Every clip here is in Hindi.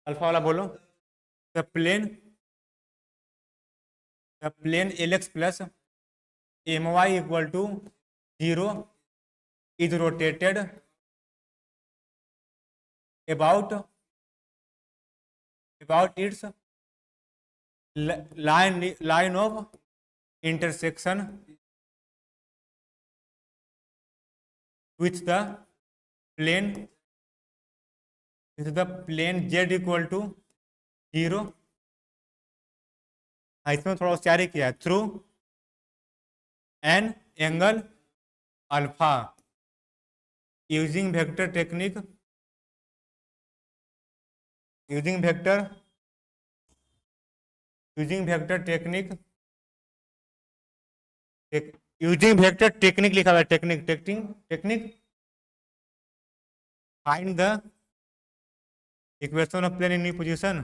अल्फा वाला बोलो। The plane L X plus M Y equal to 0 is rotated about its line of intersection with the plane z equal to 0। इसमें थोड़ा होशियारी किया है, through an angle alpha using vector technique using vector technique using vector technique लिखा हुआ है, technique find the equation of plane in new position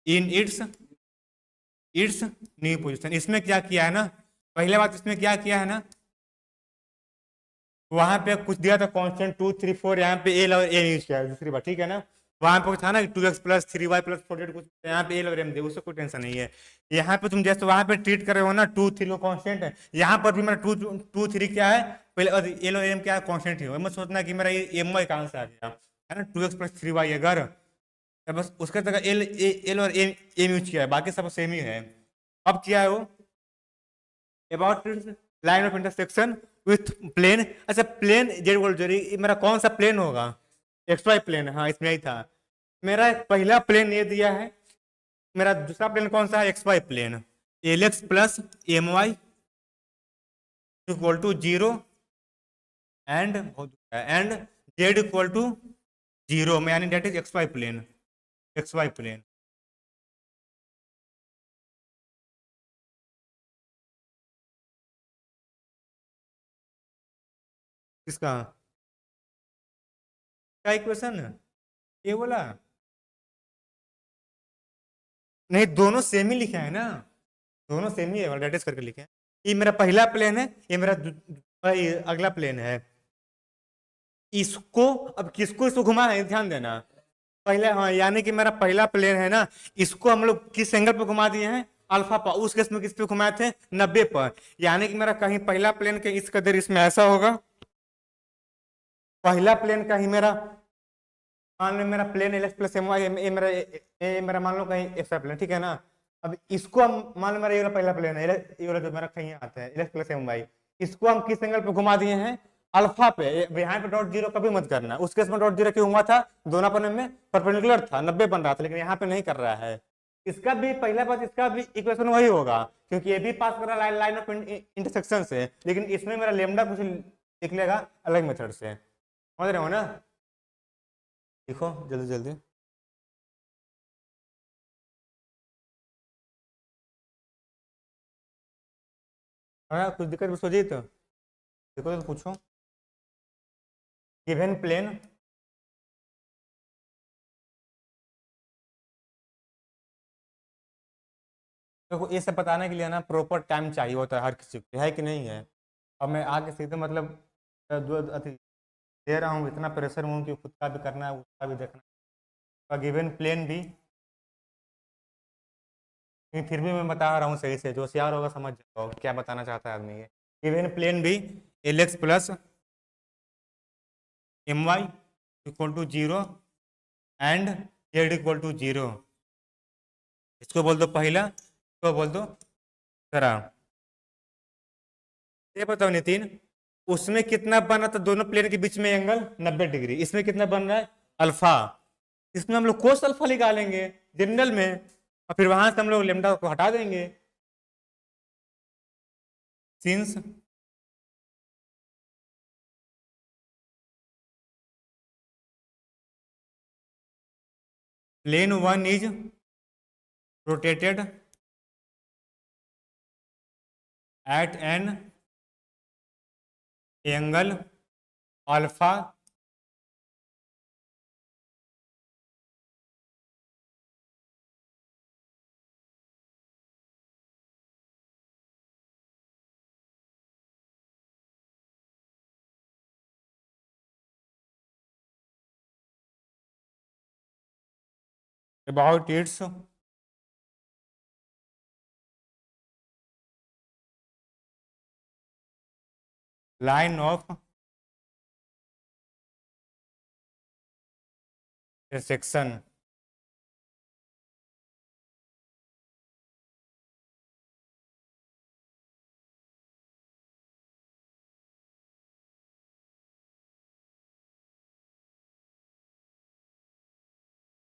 in its new position. इसमें क्या किया है ना, पहले बात इसमें क्या किया है ना, वहां पे कुछ दिया था कांस्टेंट 2 3 4, यहाँ पे एल और ए यूज किया है। दूसरी बात ठीक है ना, वहां पे था ना 2x प्लस 3y प्लस 48 कुछ, यहाँ पे एल और एम दे, उससे कोई टेंशन नहीं है। यहाँ पे तुम जैसे वहां पे ट्रीट कर रहे हो ना 2 3 को कांस्टेंट है, यहाँ पर भी मेरा 2 3 क्या है पहले, और एल और एम क्या है कांस्टेंट ही हो, मत सोचना कि मेरा ये एम वाई कहाँ से आ गया है ना, 2x प्लस 3y अगर तो बस उसके जगह एल और एम यूज किया है, बाकी सब सेम ही है। अब क्या है वो about line of intersection with plane. अच्छा प्लेन जेड मेरा कौन सा प्लेन होगा, एक्स वाई प्लेन, हाँ इसमें यही था। मेरा पहला प्लेन ये दिया है, मेरा दूसरा प्लेन कौन सा है, X Y plane, L X plus M Y equal to 0 and Z equal to 0 में, यानी that is X Y plane. किसका क्या इक्वेशन, ये बोला नहीं, दोनों सेम ही लिखे हैं ना, दोनों सेम ही है, डेटिस करके लिखे हैं। ये मेरा पहला प्लेन है, ये मेरा ये अगला प्लेन है। इसको अब किसको इसको घुमा है ध्यान देना, पहले हाँ, यानी कि मेरा पहला प्लेन है ना, इसको हम लोग किस एंगल पे घुमा दिए हैं, अल्फा पर। उस केस में किस पे घुमाए थे, 90 पर। यानी कि मेरा कहीं पहला प्लेन के इस कदर इसमें ऐसा होगा, पहला प्लेन का ही मेरा, मान लो मेरा plane L X plus M Y, ये मेरा मान लो कहीं एक्स वाई प्लेन, ठीक है ना। अब इसको हम मान लो मेरा ये वाला पहला प्लेन है, ये वाला जो मेरा कहीं आता है L X plus M Y, इसको हम किस एंगल पे घुमा दिए हैं, अल्फा पे। यहाँ पे डॉट जीरो कभी मत करना, उस केस में डॉट जीरो क्यों हुआ था, दोनों अपने में परपेंडिकुलर था, 90 बन रहा था, लेकिन यहाँ पे नहीं कर रहा है। इसका भी पहला बात, इसका भी इक्वेशन वही होगा, क्योंकि ये भी पास कर रहा है लाइन ऑफ इंटरसेक्शन से, लेकिन इसमें मेरा लेमडा कुछ लिख लेगा अलग मेथड से, समझ रहे हो ना। लिखो जल्दी जल्दी। हाँ कुछ दिक्कत सुजीत, देखो तो पूछो। गिवन प्लेन देखो, ये सब बताने के लिए ना प्रॉपर टाइम चाहिए होता है हर किसी को, है कि नहीं है। अब मैं आके सीधे मतलब अति दे रहा हूँ, इतना प्रेशर हूँ कि खुद का भी करना है उसका भी देखना है, गिवन प्लेन भी, लेकिन फिर भी मैं बता रहा हूँ सही से, जो होशियार होगा समझ जाओ क्या बताना चाहता है आदमी ये। गिवन प्लेन भी L X plus M Y equal to 0 and Z equal to 0, इसको बोल दो पहला, इसको बोल दो जरा। ये बताओ नितिन, उसमें कितना बना था दोनों प्लेन के बीच में एंगल, 90 डिग्री। इसमें कितना बन रहा है, अल्फा। इसमें हम लोग कोस अल्फा निकालेंगे जनरल में, और फिर वहां से हम लोग लेमडा को हटा देंगे, since plane one is rotated at an angle alpha about its line of section.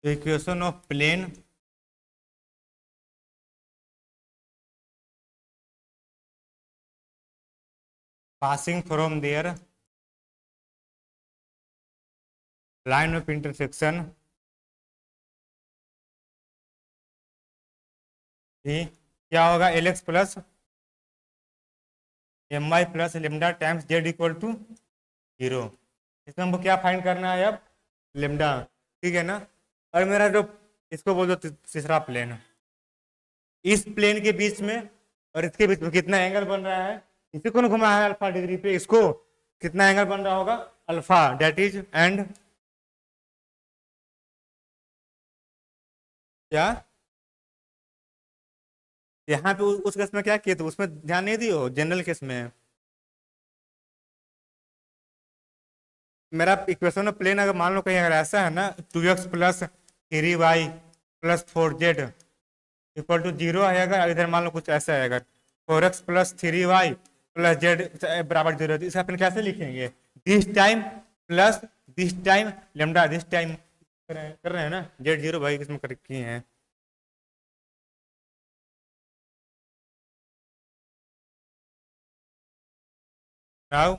Equation of plane passing from their line of intersection ही क्या होगा, L X plus M Y plus lambda times Z equal to 0। इसमें हमको क्या फाइंड करना है अब, लेमडा, ठीक है ना। और मेरा जो इसको बोल दो तीसरा प्लेन, इस प्लेन के बीच में और इसके बीच में कितना एंगल बन रहा है, इसी को घुमा है अल्फा डिग्री पे, इसको कितना एंगल बन रहा होगा अल्फा, डेट इज एंड क्या यहाँ पे उस केस में क्या किए, तो उसमें ध्यान नहीं दियो, जनरल केस में मेरा इक्वेशन ऑफ प्लेन अगर मान लो कहीं अगर ऐसा है ना, 2x plus 3y plus 4z equal to 0 है, अगर इधर मान लो कुछ ऐसा है, अगर 4x plus 3y plus z बराबर 0, इसे अपन कैसे लिखेंगे, this time plus this time lambda, this time कर रहे हैं ना, z 0 भाई किसमें कर किए हैं। Now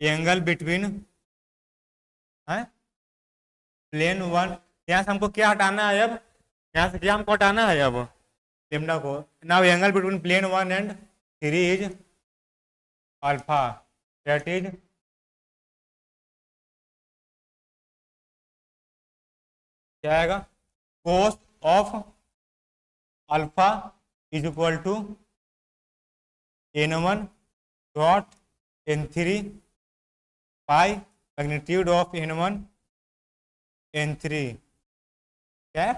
angle between plane one, यहाँ से हमको क्या हटाना है अब, यहाँ से क्या हमको हटाना है अब, लेमडा को। Now angle between plane one and 3 is alpha, that is क्या आएगा, cos of alpha is equal to n1 dot n3 by magnitude of n1 n3, क्या है?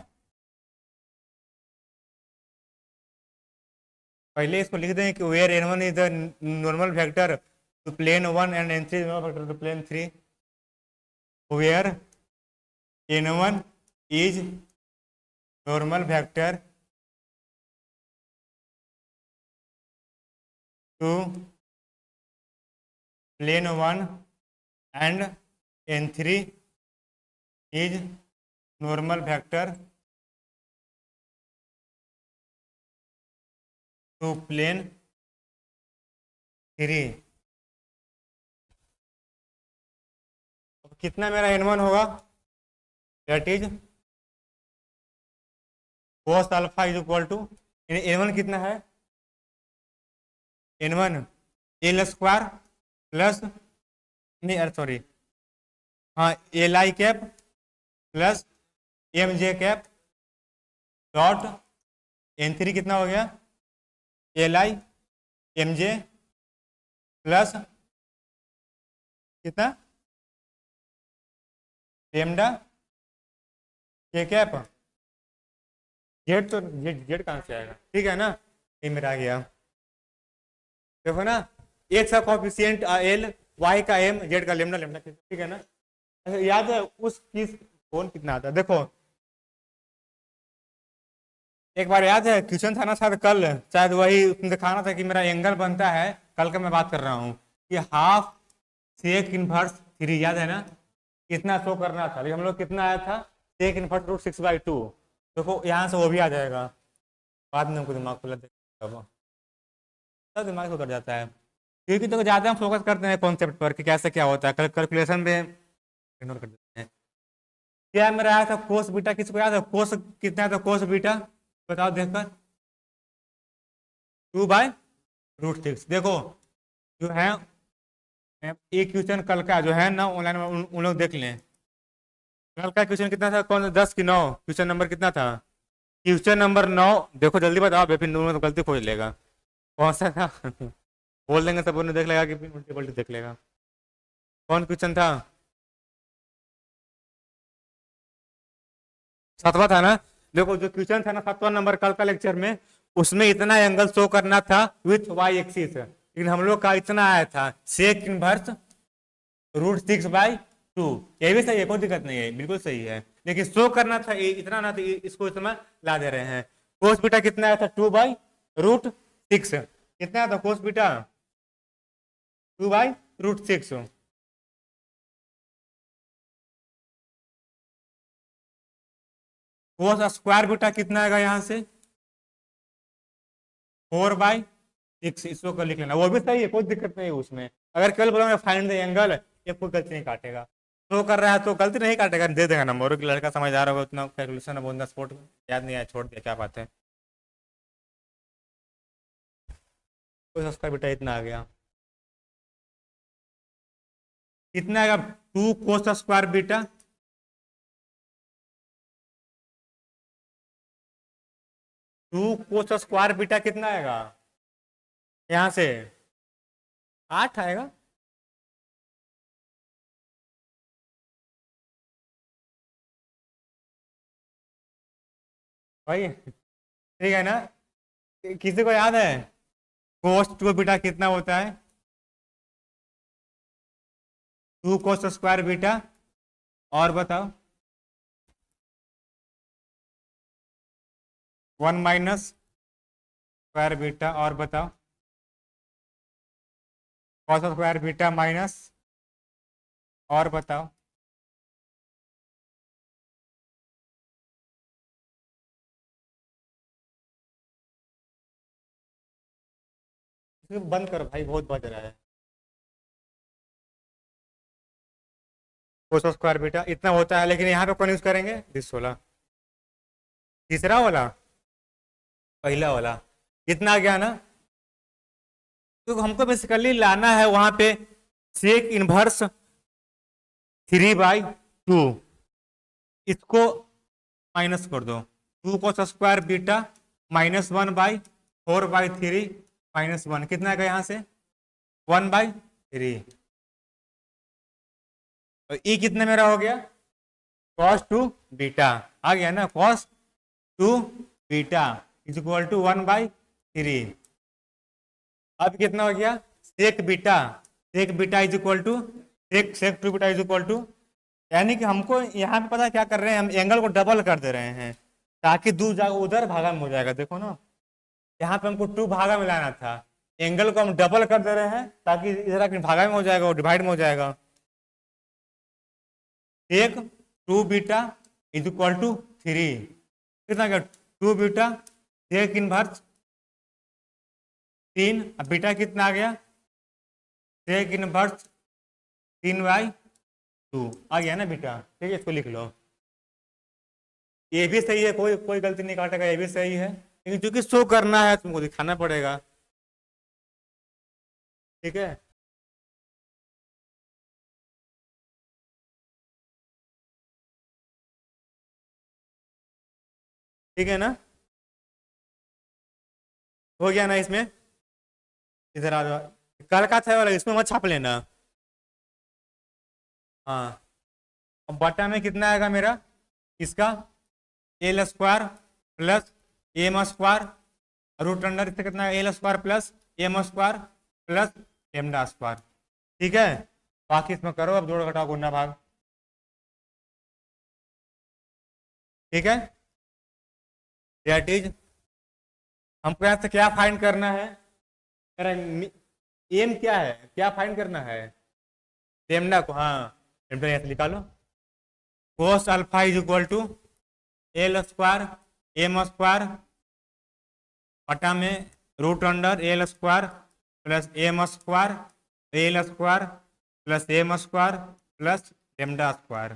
पहले इसको लिख दें कि where n1 is the normal vector to plane 1 and n3 is normal vector to plane 3, where n1 is normal vector to plane 1 and n3 is normal vector to plane 3। कितना मेरा n1 होगा, that is cos alpha is equal to n1 कितना है, n1 एल स्क्वायर प्लस नहीं, अरे सॉरी, हाँ L I cap plus M J cap dot n3 कितना हो गया, L I M J plus कितना लेमडा के कैप, जेड तो जेड कहाँ से आएगा, ठीक है ना, ये मेरा आ गया। देखो ना, एक्स का कॉफिशिएंट एल, वाई का एम, जेड का लेमडा, लेमडा ठीक है ना। याद है उस चीज कौन कितना आता है, देखो एक बार याद है क्वेश्चन था ना शायद कल, शायद वही उसमें दिखाना था कि मेरा एंगल बनता है, कल का मैं बात कर रहा हूँ कि हाफ सेक इनवर्स 3, याद है ना, कितना शो करना था, लेकिन हम लोग कितना आया था, सेक इनवर्स रूट 6/2। देखो यहाँ से वो भी आ जाएगा, बाद में हमको दिमाग खुला सब दिमाग से उतर जाता है, क्योंकि तो ज़्यादा हम फोकस करते हैं कॉन्सेप्ट पर कि कैसे क्या होता है, कैलकुलेशन में इग्नोर कर देते हैं। क्या मेरा आया था कोस बीटा, किसको याद है, कोस कितना था, कोस बीटा बताओ देखकर, 2/√6। देखो जो है एक क्वेश्चन कल का जो है ना ऑनलाइन में उन लोग देख लें, कल का क्वेश्चन कितना था, कौन 10 की 9, क्वेश्चन नंबर कितना था, क्वेश्चन नंबर 9, देखो जल्दी बताओ, फिर तो गलती खोज लेगा कौन सा था बोल देंगे सब, उन्हें देख लेगा कि उल्टी पल्टी देख लेगा। कौन क्वेश्चन था? 7वां था ना? देखो जो क्वेश्चन था ना 7वां नंबर कल का लेक्चर में, उसमें इतना एंगल शो करना था विथ वाई एक्सिस, लेकिन हम लोग का इतना आया था सेक इनवर्स √6/2। ये भी सही है, कोई दिक्कत नहीं है, बिल्कुल सही है, लेकिन शो करना था इतना ना, तो इसको इसमें ला दे रहे हैं। कोस बीटा कितना आया था? 2/√6। कितना आया था cos beta? 2/√6। Cos square beta कितना आएगा यहाँ से? 4/6। इसको कर लिख लेना, वो भी सही है, कोई दिक्कत नहीं है उसमें। अगर कल बोला फाइंड द एंगल, ये कोई गलती नहीं काटेगा। शो कर रहा है तो गलती नहीं काटेगा, दे देगा नंबर। एक लड़का समझदार होगा, उतना कैलकुलेशन अब ऑन द स्पॉट याद नहीं आया, छोड़ दिया, क्या बात है। कोस स्क्वायर बीटा इतना आ गया, कितना आएगा? 2 cos square beta, 2 cos square beta कितना आएगा यहाँ से? 8 आएगा। भाई ठीक है ना? किसी को याद है कोस 2 बीटा कितना होता है? 2 कोस स्क्वायर बीटा, और बताओ। 1 माइनस स्क्वायर बीटा, और बताओ। कॉस स्क्वायर बीटा माइनस, और बताओ। इसको बंद करो भाई, बहुत बज रहा है। कोस स्क्वायर बीटा इतना होता है, लेकिन यहाँ पे कौन यूज करेंगे? दिस वाला, तीसरा वाला, पहला वाला। कितना आ गया ना? तो हमको बेसिकली लाना है वहां पे सेक इनवर्स 3/2, इसको माइनस कर दो। 2 कोस स्क्वायर बीटा -1/4/3 -1, कितना आएगा यहाँ से? 1/3। और ई कितना मेरा हो गया? cos 2 बीटा आ गया ना? cos 2 beta is equal to 1/3। अब कितना हो गया? Sec beta, sec beta is equal to sec 2 beta is equal to, यानी कि हमको यहाँ पे पता क्या कर रहे हैं, हम एंगल को डबल कर दे रहे हैं, ताकि दो जगह उधर भागा में हो जाएगा। देखो ना, यहाँ पे हमको 2 भागा में लाना था, एंगल को हम डबल कर दे रहे हैं ताकि इधर भागा में हो जाएगा, और डिवाइड में हो जाएगा। सेक 2 बीटा इज इक्वल टू 3, कितना गया? 2 बीटा सेक इनवर्स 3, अब बीटा कितना आ गया? सेक इनवर्स 3/2 आ गया ना बीटा। ठीक है, इसको लिख लो। ये भी सही है, कोई कोई गलती नहीं काटेगा, ये भी सही है, लेकिन क्योंकि शो करना है तुमको दिखाना पड़ेगा। ठीक है, ठीक है ना? हो गया ना इसमें? इधर आ जाओ, कल का था वाला, इसमें मत छाप लेना। हाँ, अब बटा में कितना आएगा मेरा इसका? L square plus M square, root under इससे कितना? L square plus M square plus lambda square. ठीक है, बाकी इसमें करो अब जोड़ घटाओ गुना भाग। ठीक है, दैट इज, हमको यहाँ से क्या फाइंड करना है? एम क्या है, क्या फाइंड करना है? लेमडा को, हाँ लेमडा यहाँ से निकालो। Cos alpha is equal to L square M square बटा में root under L square plus M square L square plus M square plus lambda square.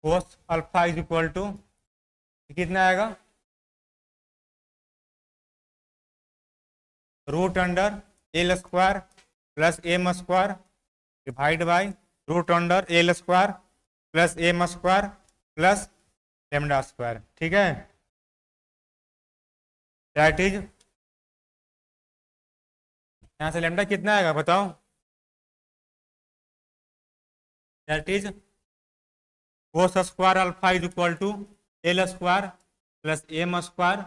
Cos alpha is equal to कितना आएगा? Root under L square plus M square divide by root under L square plus M square plus lambda square. ठीक है, दैट इज, यहाँ से लेमडा कितना आएगा बताओ, that is cos square alpha is equal to L square plus M square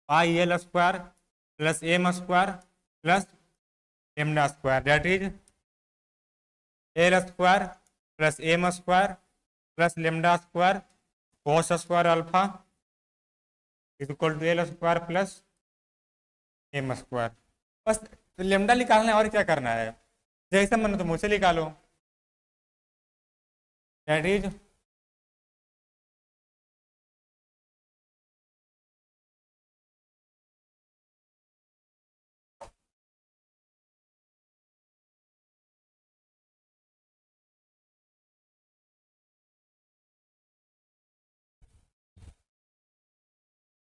by L square plus M square plus lambda square, that is L square plus M square plus lambda square cos square alpha is equal to L square plus M square. बस लेमडा निकालना है और क्या करना है, जैसा मन तो मुझसे निकालो, that is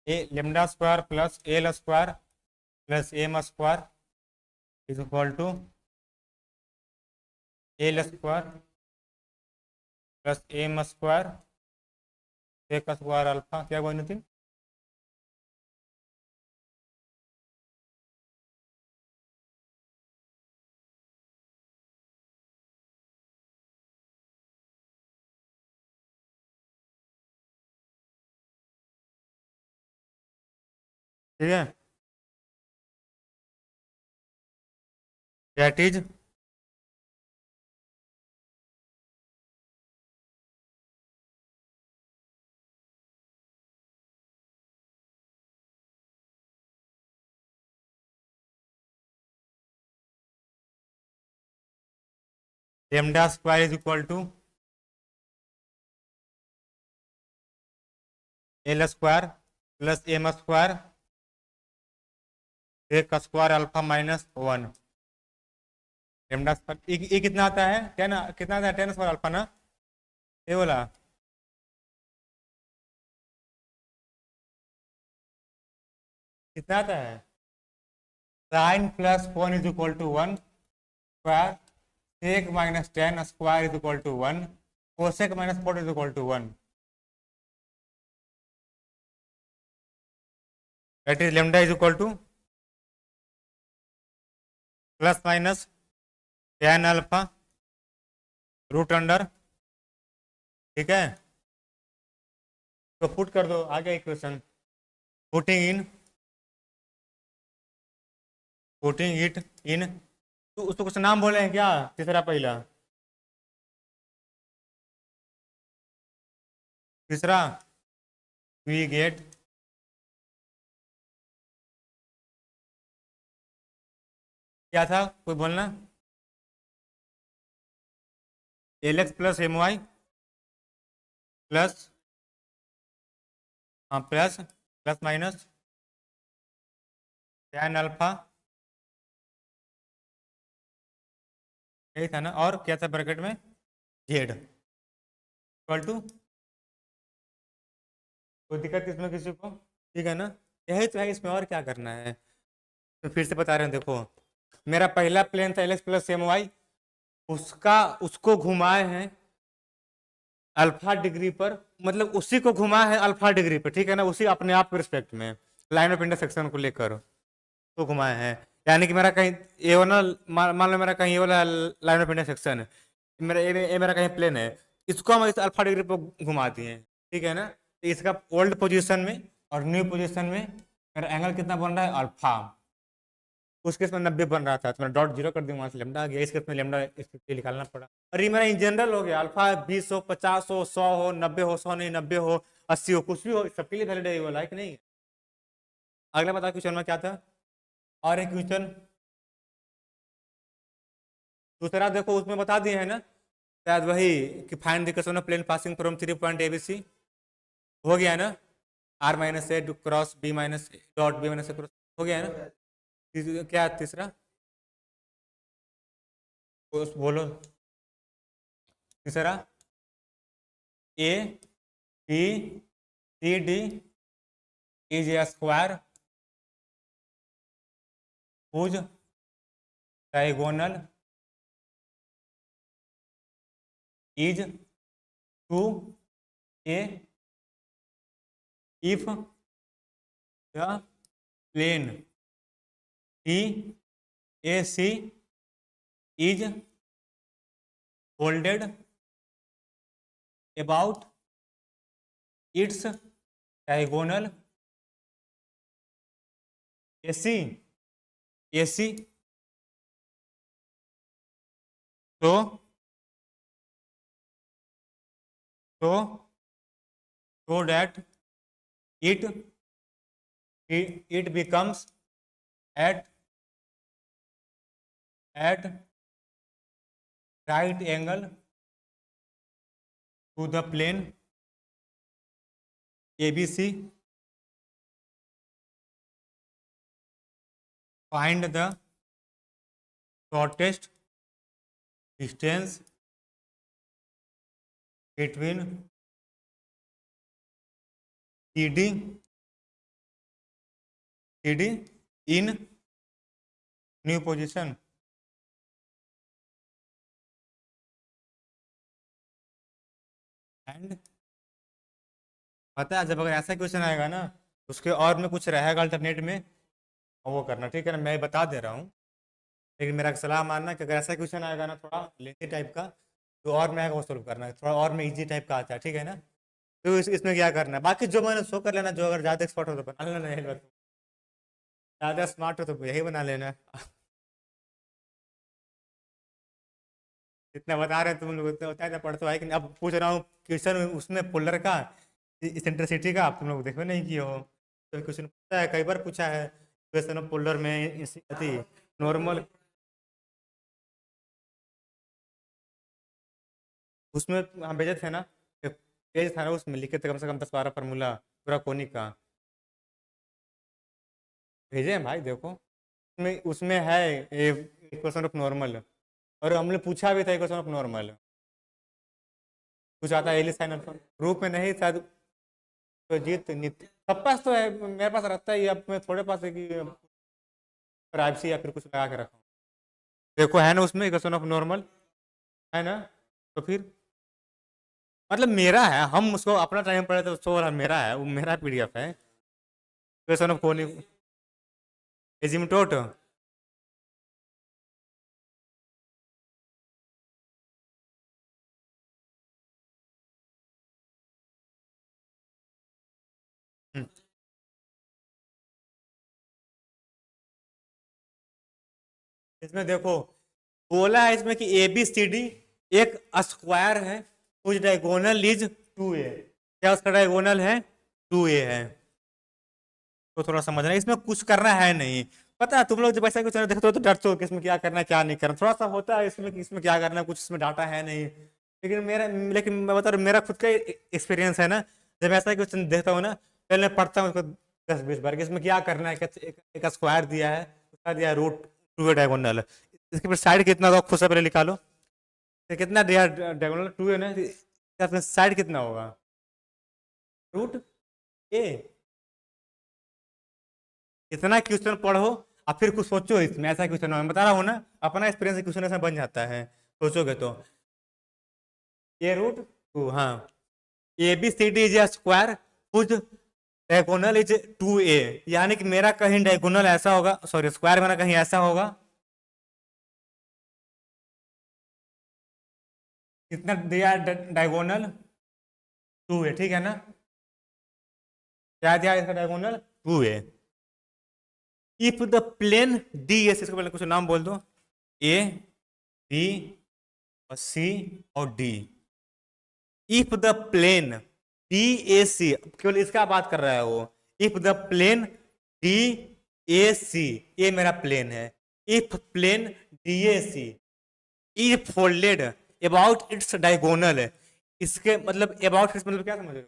a lambda square plus L square plus M square is equal to L square plus M square एक स्क्वायर अल्फा, क्या बोल थी, ठीक है, that is lambda square is equal to L square plus M square एक square alpha minus one, lambda square ये कितना आता है, टेन, कितना आता है, टेन स्क्वायर अल्फा ना, ये बोला, कितना आता है, sine plus one is equal to one square, sec minus ten square is equal to one, cosec minus four is equal to one, that is lambda is equal to plus minus ten alpha root under, ठीक है, तो पुट कर दो आगे इक्वेशन, पुटिंग इट इन, तो उसको कुछ नाम बोले हैं क्या, तीसरा पहला, तीसरा वी गेट क्या था, कोई बोलना, L X plus M Y plus, हाँ plus plus minus ten alpha, यही था ना, और क्या था ब्रैकेट में, जेड इक्वल टू, कोई दिक्कत इसमें किसी को, ठीक है ना, यही तो है, इसमें और क्या करना है, तो फिर से बता रहे हैं, देखो मेरा पहला प्लेन था L X plus M Y, उसका उसको घुमाए हैं अल्फा डिग्री पर, मतलब उसी को घुमा है अल्फा डिग्री पर, ठीक है ना, उसी अपने आप रिस्पेक्ट में लाइन ऑफ इंटरसेक्शन को लेकर तो घुमाए हैं, यानी कि मेरा कहीं ये वाला मान लो मेरा कहीं ये वाला लाइन ऑफ इंटरसेक्शन है, मेरा ये मेरा कहीं प्लेन है, इसको हम इस अल्फा डिग्री पर घुमा दिए हैं, ठीक है ना, तो इसका ओल्ड पोजीशन में और न्यू पोजीशन में मेरा एंगल कितना बन रहा है, अल्फा, उस केस में 90 बन रहा था, तो मैं डॉट जीरो कर दूँ, वहाँ से लेमडा आ गया, इस केस में लेमडा इसके निकालना पड़ा, और ये मेरा इन जनरल हो गया, अल्फा 20 हो 50 हो 100 हो 90 हो 100 नहीं 90 हो 80 हो कुछ भी हो, सबके लिए वैलिड है ये वाला, है कि नहीं। अगला बता क्वेश्चन में क्या था, और एक क्वेश्चन दूसरा देखो, उसमें बता दिए है ना, शायद वही कि find the equation of plane passing from 3 point ABC, हो गया है ना, R minus A cross B minus dot B minus A cross, हो गया है ना, क्या है तीसरा, बोलो, तीसरा A B C D is a square whose diagonal is 2a if the plane T A C is folded about its diagonal AC AC तो तो so that it it becomes at right angle to the plane ABC. Find the shortest distance between CD in new position. And पता है जब अगर ऐसा क्वेश्चन आएगा ना उसके और में कुछ रहेगा अल्टरनेट में और वो करना, ठीक है ना, मैं बता दे रहा हूँ। लेकिन मेरा सलाह मानना कि अगर ऐसा क्वेश्चन आएगा ना थोड़ा लेंथी टाइप का तो और में आएगा वो सोल्व करना है, थोड़ा और में इजी टाइप का आता है, ठीक है ना। तो इसमें क्या करना है, बाकी जो मैंने शो कर लेना, जो अगर ज़्यादा एक्सपर्ट हो तो बना लेना, यही बात, ज़्यादा स्मार्ट हो तो यही बना लेना। जितना बता रहे हैं तुम लोग उतना होता है, पढ़ते हो, लेकिन अब पूछ रहा हूँ क्वेश्चन उसमें पोलर का इसेंट्रिसिटी का आप तुम लोग देखो नहीं किए हो। तो क्वेश्चन पूछा है, कई बार पूछा है क्वेश्चन ऑफ पोलर में नॉर्मल, उसमें हम भेजे थे ना, पेज था ना उसमें लिखे थे कम से कम 10-12 फार्मूला पूरा कोनिक का, भेजे हैं भाई देखो। उसमें उसमें है इक्वेशन ऑफ नॉर्मल, और हमने पूछा भी था इक्वेशन ऑफ नॉर्मल, कुछ आता है एलिस साइन ग्रुप में नहीं शायद, तो जीत नित्य सब पास तो है, मेरे पास रहता है, अब मैं थोड़े पास है कि प्राइवेसी या फिर कुछ लगा के रखा हूँ। देखो है ना उसमें इक्वेशन ऑफ नॉर्मल, है ना, तो फिर मतलब मेरा है, हम उसको अपना टाइम पढ़े तो सो रहा मेरा है, वो मेरा पीडीएफ है इक्वेशन ऑफ कोनिक एजिम्टोट। इसमें देखो बोला है इसमें कि ए बी सी डी एक स्क्वायर है, कुछ डायगोनल इज 2a, क्या उसका डायगोनल है 2a है। तो थोड़ा समझना, इसमें कुछ करना है नहीं, पता है तुम लोग जब ऐसा कुछ देखते हो तो डरते हो कि इसमें क्या करना है क्या नहीं करना, थोड़ा सा होता है इसमें कि इसमें क्या करना है, कुछ इसमें डाटा है नहीं। लेकिन मैं बता रहा हूँ मेरा खुद का एक्सपीरियंस है ना, जब ऐसा क्वेश्चन देखता हूँ ना पहले मैं पढ़ता हूँ उसको 10-20 बार कि इसमें क्या करना है, एक स्क्वायर दिया है, उसका दिया रूट 2a डायगोनल, इसके फिर साइड कितना होगा खुद से पहले निकालो, तो कितना दिया डायगोनल 2a ना, इसका साइड कितना होगा रूट a। इतना क्वेश्चन पढ़ो और फिर कुछ सोचो, इसमें ऐसा क्वेश्चन मैं बता रहा हूँ ना, अपना एक्सपीरियंस क्वेश्चन ऐसा बन जाता है सोचोगे तो। ये रूट 2, हाँ, A B C D is a square कुछ डायगोनल इज 2a, यानी कि मेरा कहीं डायगोनल ऐसा होगा, सॉरी स्क्वायर मेरा कहीं ऐसा होगा, कितना दिया डायगोनल 2a, ठीक है ना, क्या दिया इसका diagonal 2a। If the plane D S, इसको पहले कुछ नाम बोल दो, ए बी और सी और D, if the plane D A C, केवल इसका बात कर रहा है वो, if the plane D A C, ये मेरा प्लेन है, if plane D A C is folded about its diagonal, इसके मतलब अबाउट इट्स मतलब क्या समझ रहे हो,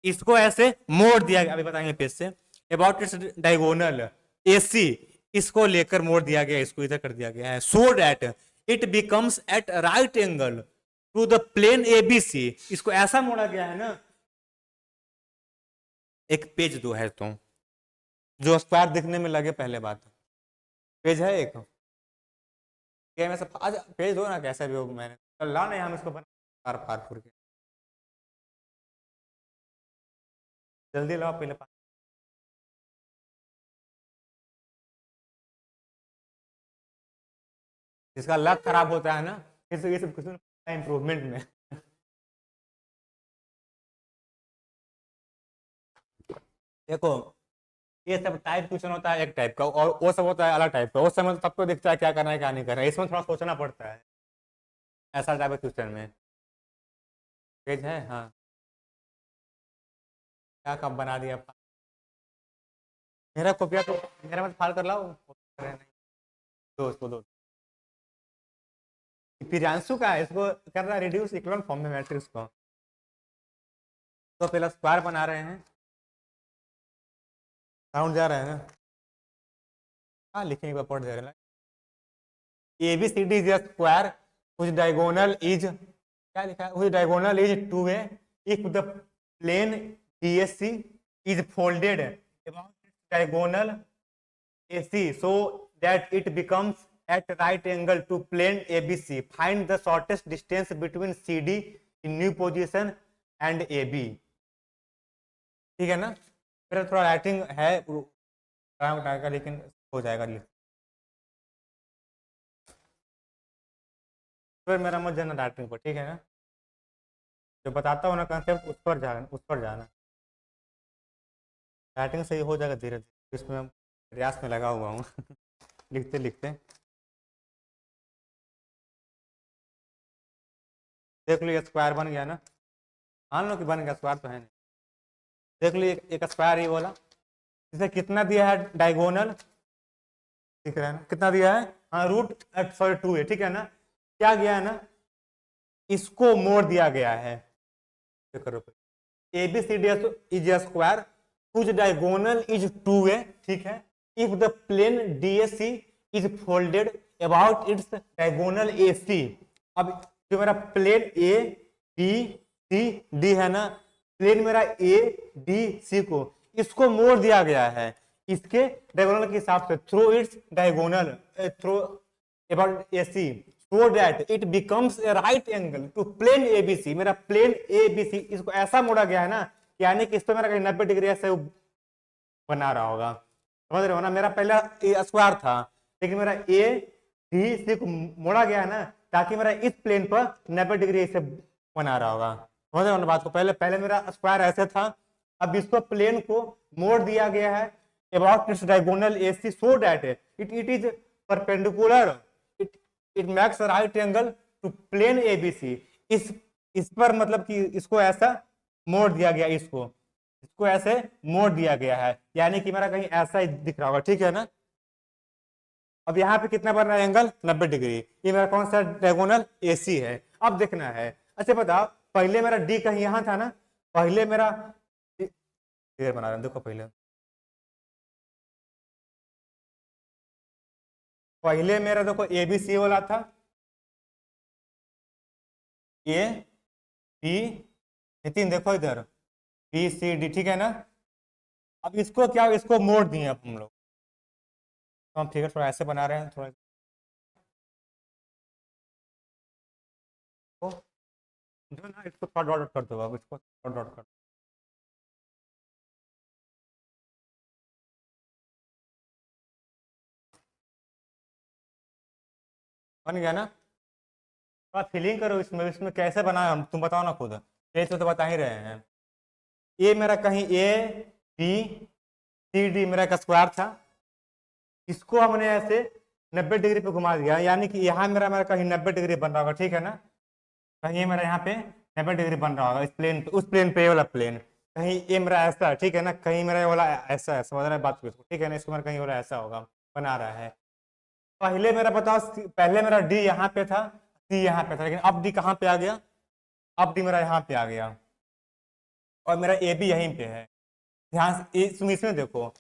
इसको ऐसे मोड़ दिया गया, अभी बताएंगे पेज से, अबाउट इट्स डायगोनल एसी, इसको लेकर मोड़ दिया गया, इसको इधर कर दिया गया है, so that it becomes at right angle to the plane ABC, इसको ऐसा मोड़ा गया है ना, एक पेज दो है तो जो स्क्वायर दिखने में लगे, पहले बात पेज है एक, क्या मैं सब आज पेज दो ना, कैसा भी हो, मैंने ला नहीं, हम इसको बना पार पार फुर के, जल्दी लाओ पहले जिसका लक खराब होता है ना, ये सब क्वेश्चन इम्प्रूवमेंट में। देखो ये सब टाइप क्वेश्चन होता है एक टाइप का, और वो सब होता है अलग टाइप का। उस समय तो सबको दिखता है क्या करना है क्या नहीं करना है, इसमें थोड़ा सोचना पड़ता है ऐसा टाइप के क्वेश्चन में। पेज है हाँ, क्या कब बना दिया। मेरा कॉपिया तो मेरा मत फाड़ कर लाओ। दोस्त को दो। प्रियांशु का है, इसको कर रहा है रिड्यूस इक्वल फॉर्म में मैट्रिक्स को। तो पहला स्क्वायर बना रहे हैं, साउंड जा रहा है ना। हाँ लिखेंगे पढ़ दे रहे हैं। A B C D is square which diagonal is क्या लिखा है, which diagonal is 2a if the plane DSC is folded about its diagonal AC so that it becomes at right angle to plane ABC. Find the shortest distance between CD in new position and AB. ठीक है ना। फिर थोड़ा राइटिंग है टाइम उठाएगा लेकिन हो जाएगा। फिर मेरा मत जाना राइटिंग पर, ठीक है ना। जो बताता हूँ ना कंसेप्ट उस पर जाना। राइटिंग सही हो जाएगा धीरे धीरे, इसमें हम प्रयास में लगा हुआ हूँ लिखते लिखते। देख लो ये स्क्वायर बन गया ना, मान लो कि बन गया, स्क्वायर तो है नहीं। देख लो एक स्क्वायर ही बोला, इसे कितना दिया है डायगोनल, दिख रहा है ना कितना दिया है, हाँ रूट सॉरी 2 है, ठीक है ना। क्या गया है ना, इसको मोड़ दिया गया है। करो A B C D is a square whose diagonal is 2a, ठीक है। if the plane DSC is folded about its diagonal AC, अब जो मेरा plane A B C D है ना, प्लेन मेरा ए डी सी को इसको मोड़ दिया गया है इसके डायगोनल के हिसाब से, through its diagonal through about AC so that it becomes a right angle to plane ABC। मेरा प्लेन ABC इसको ऐसा मोड़ा गया है ना, यानी कि इस पर मेरा कहीं 90 डिग्री ऐसे बना रहा होगा, समझ रहे हो ना। मेरा पहला स्क्वायर था लेकिन मेरा ए डी सी को मोड़ा गया है ना, ताकि मेरा इस प्लेन पर 90 डिग्री से बना रहा होगा, समझ रहे हो ना बात को। पहले पहले मेरा स्क्वायर ऐसे था, अब इसको प्लेन को मोड़ दिया गया है about its diagonal AC so that it is perpendicular it makes right angle to plane ABC. इस पर मतलब कि इसको ऐसा मोड़ दिया गया, इसको ऐसे मोड़ दिया गया है, यानी कि मेरा कहीं ऐसा ही दिख रहा होगा, ठीक है ना। अब यहाँ पे कितना बन रहा है एंगल 90 डिग्री, ये मेरा कौन सा डायगोनल एसी है। अब देखना है, अच्छा बताओ पहले मेरा डी कहीं यहाँ था ना, पहले मेरा बना रहा हूँ देखो, पहले मेरा देखो ए बी सी वाला था, ए बी नितिन देखो इधर बी सी डी, ठीक है ना। अब इसको क्या, इसको मोड़ दिए अब हम लोग, तो हम फिगर थोड़ा ऐसे बना रहे हैं, थोड़ा तो जो ना इसको थोड़ा डॉट डॉट कर दो, अब इसको डॉट डॉट कर बन गया ना। थोड़ा फीलिंग करो इसमें, इसमें कैसे बनाए हम, तुम बताओ ना खुद, ये तो बता ही रहे हैं। ये मेरा कहीं ए बी सी डी मेरा एक स्क्वायर था, इसको हमने ऐसे 90 डिग्री पे घुमा दिया, यानी कि यहाँ मेरा मेरा कहीं 90 डिग्री बन रहा होगा, ठीक है ना। कहीं ये मेरा यहाँ पे 90 डिग्री बन रहा होगा इस प्लेन पे, उस प्लेन पे ये वाला प्लेन, कहीं ये मेरा ऐसा है, ठीक है ना, कहीं मेरा ये वाला ऐसा है, समझ रहे हैं बात को इसको, ठीक है ना। इसको मेरा कहीं वाला ऐसा होगा, बना रहा है। पहले मेरा बताओ, पहले मेरा डी यहाँ पे था, सी यहाँ पे था, लेकिन अब डी कहाँ पे आ गया, अब डी मेरा यहाँ पे आ गया, और मेरा ए बी यहीं पे है। ध्यान से तुम इसमें देखो,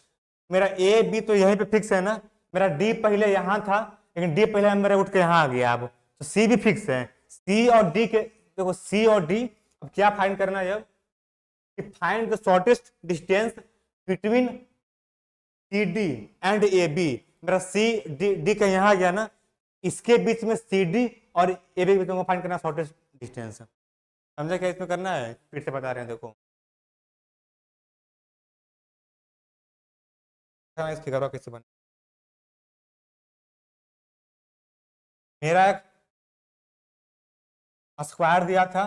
मेरा ए बी तो यहीं पे फिक्स है ना, मेरा डी पहले यहाँ था लेकिन डी पहले मेरा उठ के यहाँ आ गया, अब तो सी भी फिक्स है। सी और डी के देखो, सी और डी अब क्या फाइंड करना है, अब find the shortest distance between C D and A B. मेरा सी डी डी का यहाँ आ गया ना, इसके बीच में सी डी और ए बी के बीच में फाइंड करना शॉर्टेस्ट डिस्टेंस। समझा क्या इसमें करना है, फिर से बता रहे हैं देखो। इस फिगर कैसे बन, मेरा एक स्क्वायर दिया था,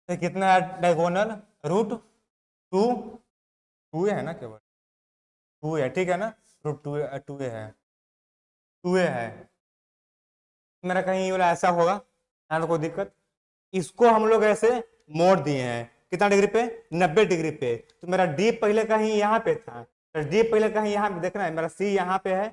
तो कितना है डायगोनल, रूट 2, 2 है ना, केवल 2 है, ठीक है ना, रूट 2 2 है, 2 है। मेरा कहीं वाला ऐसा होगा, यहाँ तो कोई दिक्कत। इसको हम लोग ऐसे मोड़ दिए हैं कितना डिग्री पे, 90 डिग्री पे। तो मेरा डी पहले कहीं यहाँ पे था, तो डी पहले कहीं यहाँ पे, देखना है मेरा सी यहाँ पे है,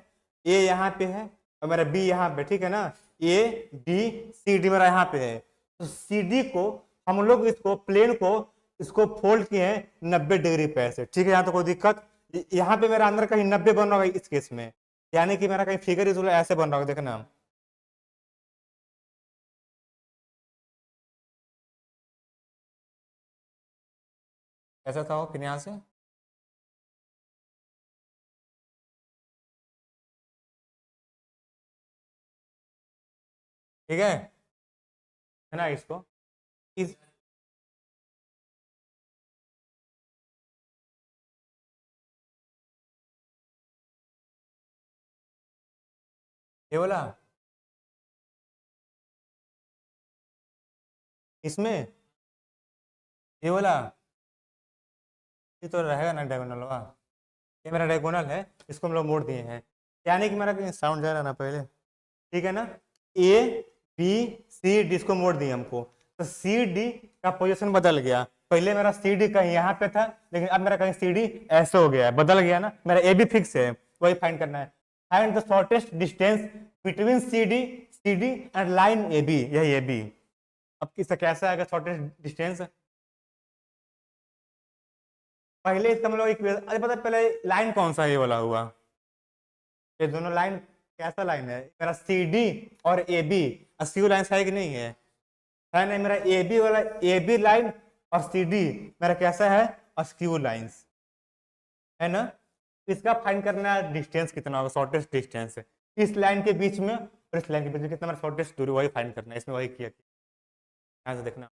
ए यहाँ पे है, और मेरा बी यहाँ पे, ठीक है ना, ए बी सी डी मेरा यहाँ पे है। तो सी डी को हम लोग इसको प्लेन को इसको फोल्ड किए हैं 90 डिग्री पे ऐसे, ठीक है, यहाँ तो कोई दिक्कत। यहाँ पे मेरा अंदर कहीं 90 बन रहा होगा इस केस में, यानी कि मेरा कहीं फिगर इस ऐसे बन रहा होगा, देखना। ऐसा था वो, फिर यहाँ से, ठीक है ना, इसको इस ये बोला इसमें, ये बोला, ये तो रहेगा ना डायगोनल होगा, ये मेरा डायगोनल है, इसको हम लोग मोड़ दिए हैं, यानी कि मेरा साउंड जा रहा ना पहले, ठीक है ना, ए बी सी डी इसको मोड़ दिए हमको, तो सी डी का पोजीशन बदल गया। पहले मेरा सी डी कहीं यहाँ पे था, लेकिन अब मेरा कहीं सी डी ऐसे हो गया है, बदल गया ना, मेरा ए बी फिक्स है, वही फाइंड करना है। Find the shortest distance between C D and line A B, यही ए बी। अब इसका कैसा आएगा शॉर्टेस्ट डिस्टेंस, पहले इसका हम लोग अरे पता है, पहले लाइन कौन सा ये वाला हुआ, ये दोनों लाइन कैसा लाइन है, मेरा सी डी और ए बी अस्क्यू लाइन है कि नहीं है नहीं, मेरा ए बी वाला ए बी लाइन और सी डी मेरा कैसा है, अस्क्यू लाइंस है ना। इसका फाइंड करना है डिस्टेंस कितना होगा, शॉर्टेस्ट डिस्टेंस है इस लाइन के बीच में और इस लाइन के बीच में कितना मेरा शॉर्टेस्ट दूरी, वही फाइंड करना है, इसमें वही किया, यहाँ से देखना।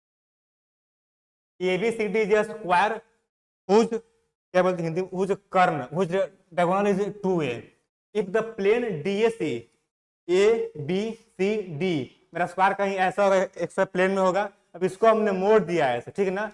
A B C D is square whose, क्या बोलते हैं हिंदी, हुज कर्ण, whose diagonal is 2a। If the plane DAC A B C D, मेरा स्क्वायर कहीं ऐसा होगा, एक प्लेन में होगा, अब इसको हमने मोड़ दिया है ऐसे, ठीक है ना,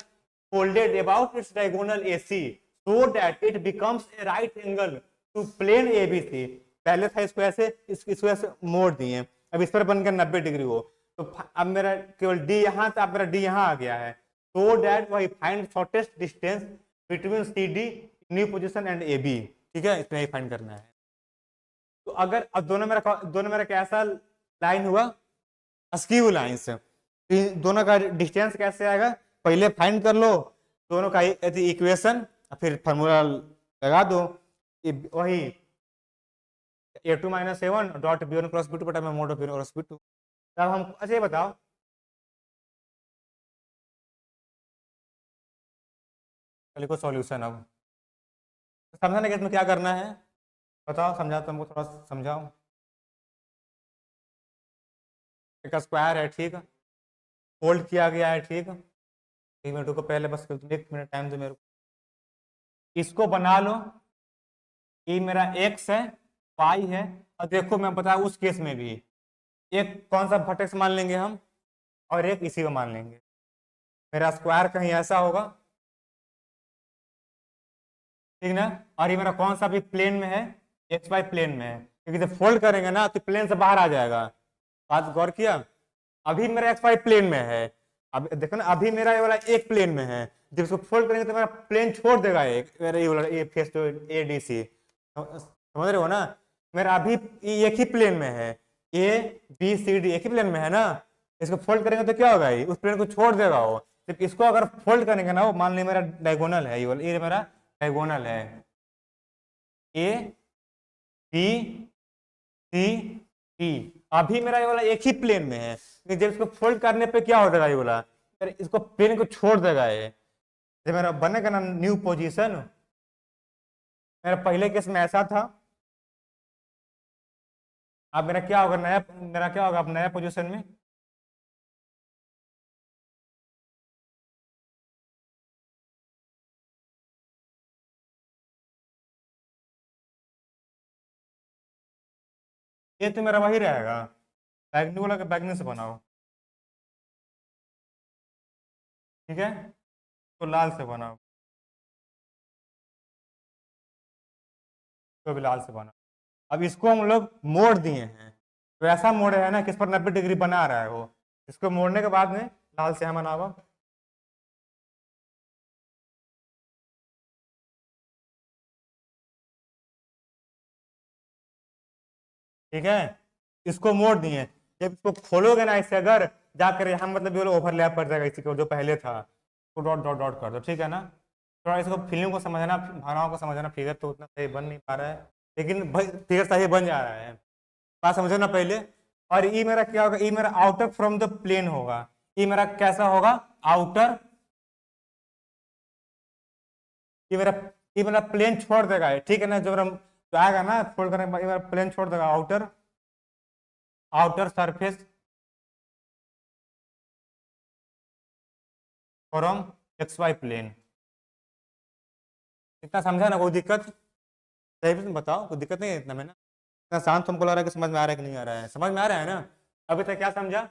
folded about its diagonal AC so that it becomes a right angle to plane ABC. पहले था इसको ऐसे, इसको ऐसे मोड़ दिए, अब इस पर बन गया 90 डिग्री हो, तो अब मेरा केवल डी यहाँ था, अब मेरा डी यहाँ आ गया है, सो दैट वही find shortest distance between C D new position and A B, ठीक है, इसमें यही फाइंड करना है। तो अगर अब दोनों मेरा कैसा लाइन हुआ, अस्क्यू लाइन से, दोनों का डिस्टेंस कैसे आएगा, पहले फाइंड कर लो दोनों का इक्वेशन, फिर फार्मूला लगा दो, वही a2 - a1 dot b1 cross b2 बटा में mode of b1 cross b2। तब हम, अच्छा ये बताओ, चलिए को सॉल्यूशन अब समझाने के इसमें क्या करना है, बताओ, समझाओ, तुमको थोड़ा समझाओ। एक स्क्वायर है, ठीक है, फोल्ड किया गया है, ठीक है, 1 मिनट को पहले बस 1 मिनट टाइम दो मेरे को, इसको बना लो, ये मेरा x है, y है, और देखो मैं बता उस केस में भी एक कौन सा वर्टेक्स मान लेंगे हम, और एक इसी को मान लेंगे, मेरा स्क्वायर कहीं ऐसा होगा, ठीक ना, और ये मेरा कौन सा भी प्लेन में है, एक्स वाई प्लेन में है, क्योंकि जब फोल्ड करेंगे ना तो प्लेन से बाहर आ जाएगा, बात गौर किया। अभी मेरा एक्स वाई प्लेन में है, अब देखो ना, अभी मेरा ये वाला एक प्लेन में है, जब इसको फोल्ड करेंगे तो मेरा प्लेन छोड़ देगा, एक मेरा ये वाला ए फेस तो ए डी सी, समझ रहे हो ना, मेरा अभी एक ही प्लेन में है, ए बी सी डी एक ही प्लेन में है ना, इसको फोल्ड करेंगे तो क्या होगा, उस प्लेन को छोड़ देगा वो, जब इसको अगर फोल्ड करेंगे ना, वो मान ली मेरा डायगोनल है, ये मेरा डायगोनल है, ए बी सी डी, अभी मेरा ये वाला एक ही प्लेन में है, लेकिन जब इसको फोल्ड करने पे क्या हो जाएगा, ये वाला इसको प्लेन को छोड़ देगा, ये जब मेरा बनेगा ना न्यू पोजीशन, मेरा पहले केस में ऐसा था, अब मेरा क्या होगा, मेरा क्या होगा अब नया पोजीशन में, ये तो मेरा वही रहेगा, बैगनी वाला के बैगनी से बनाओ, ठीक है, तो लाल से बनाओ, तो भी लाल से बनाओ। अब इसको हम लोग मोड़ दिए हैं, तो ऐसा मोड़े है ना कि इस पर 90 डिग्री बना रहा है वो। इसको मोड़ने के बाद में लाल से हम बनाओ, ठीक है। इसको मोड़ दिए, जब इसको खोलोगे ना इससे अगर जाकर यहाँ मतलब ये ओवरलैप कर जाएगा इसी को जो पहले था, तो डॉट डॉट डॉट कर दो, ठीक है ना। थोड़ा इसको फीलिंग को समझना, भावनाओं को समझना, फिगर तो उतना सही बन नहीं पा रहा है, लेकिन फिगर सही बन जा रहा है, बात समझो ना पहले। और ये मेरा क्या होगा, ये मेरा आउटर फ्रॉम द प्लेन होगा, ये मेरा कैसा होगा, आउटर, ये मेरा ये मेरा प्लेन छोड़ देगा, ठीक है ना, जो मेरा जो आएगा ना फोल्ड करने के बाद ये मेरा प्लेन छोड़ देगा, outer, outer surface from X Y plane. इतना समझा ना, कोई दिक्कत, सही भी बताओ, कोई दिक्कत नहीं है इतना में ना, इतना शांत तुमको लग रहा है कि समझ में आ रहा है कि नहीं आ रहा है, समझ में आ रहा है ना। अभी तक क्या समझा,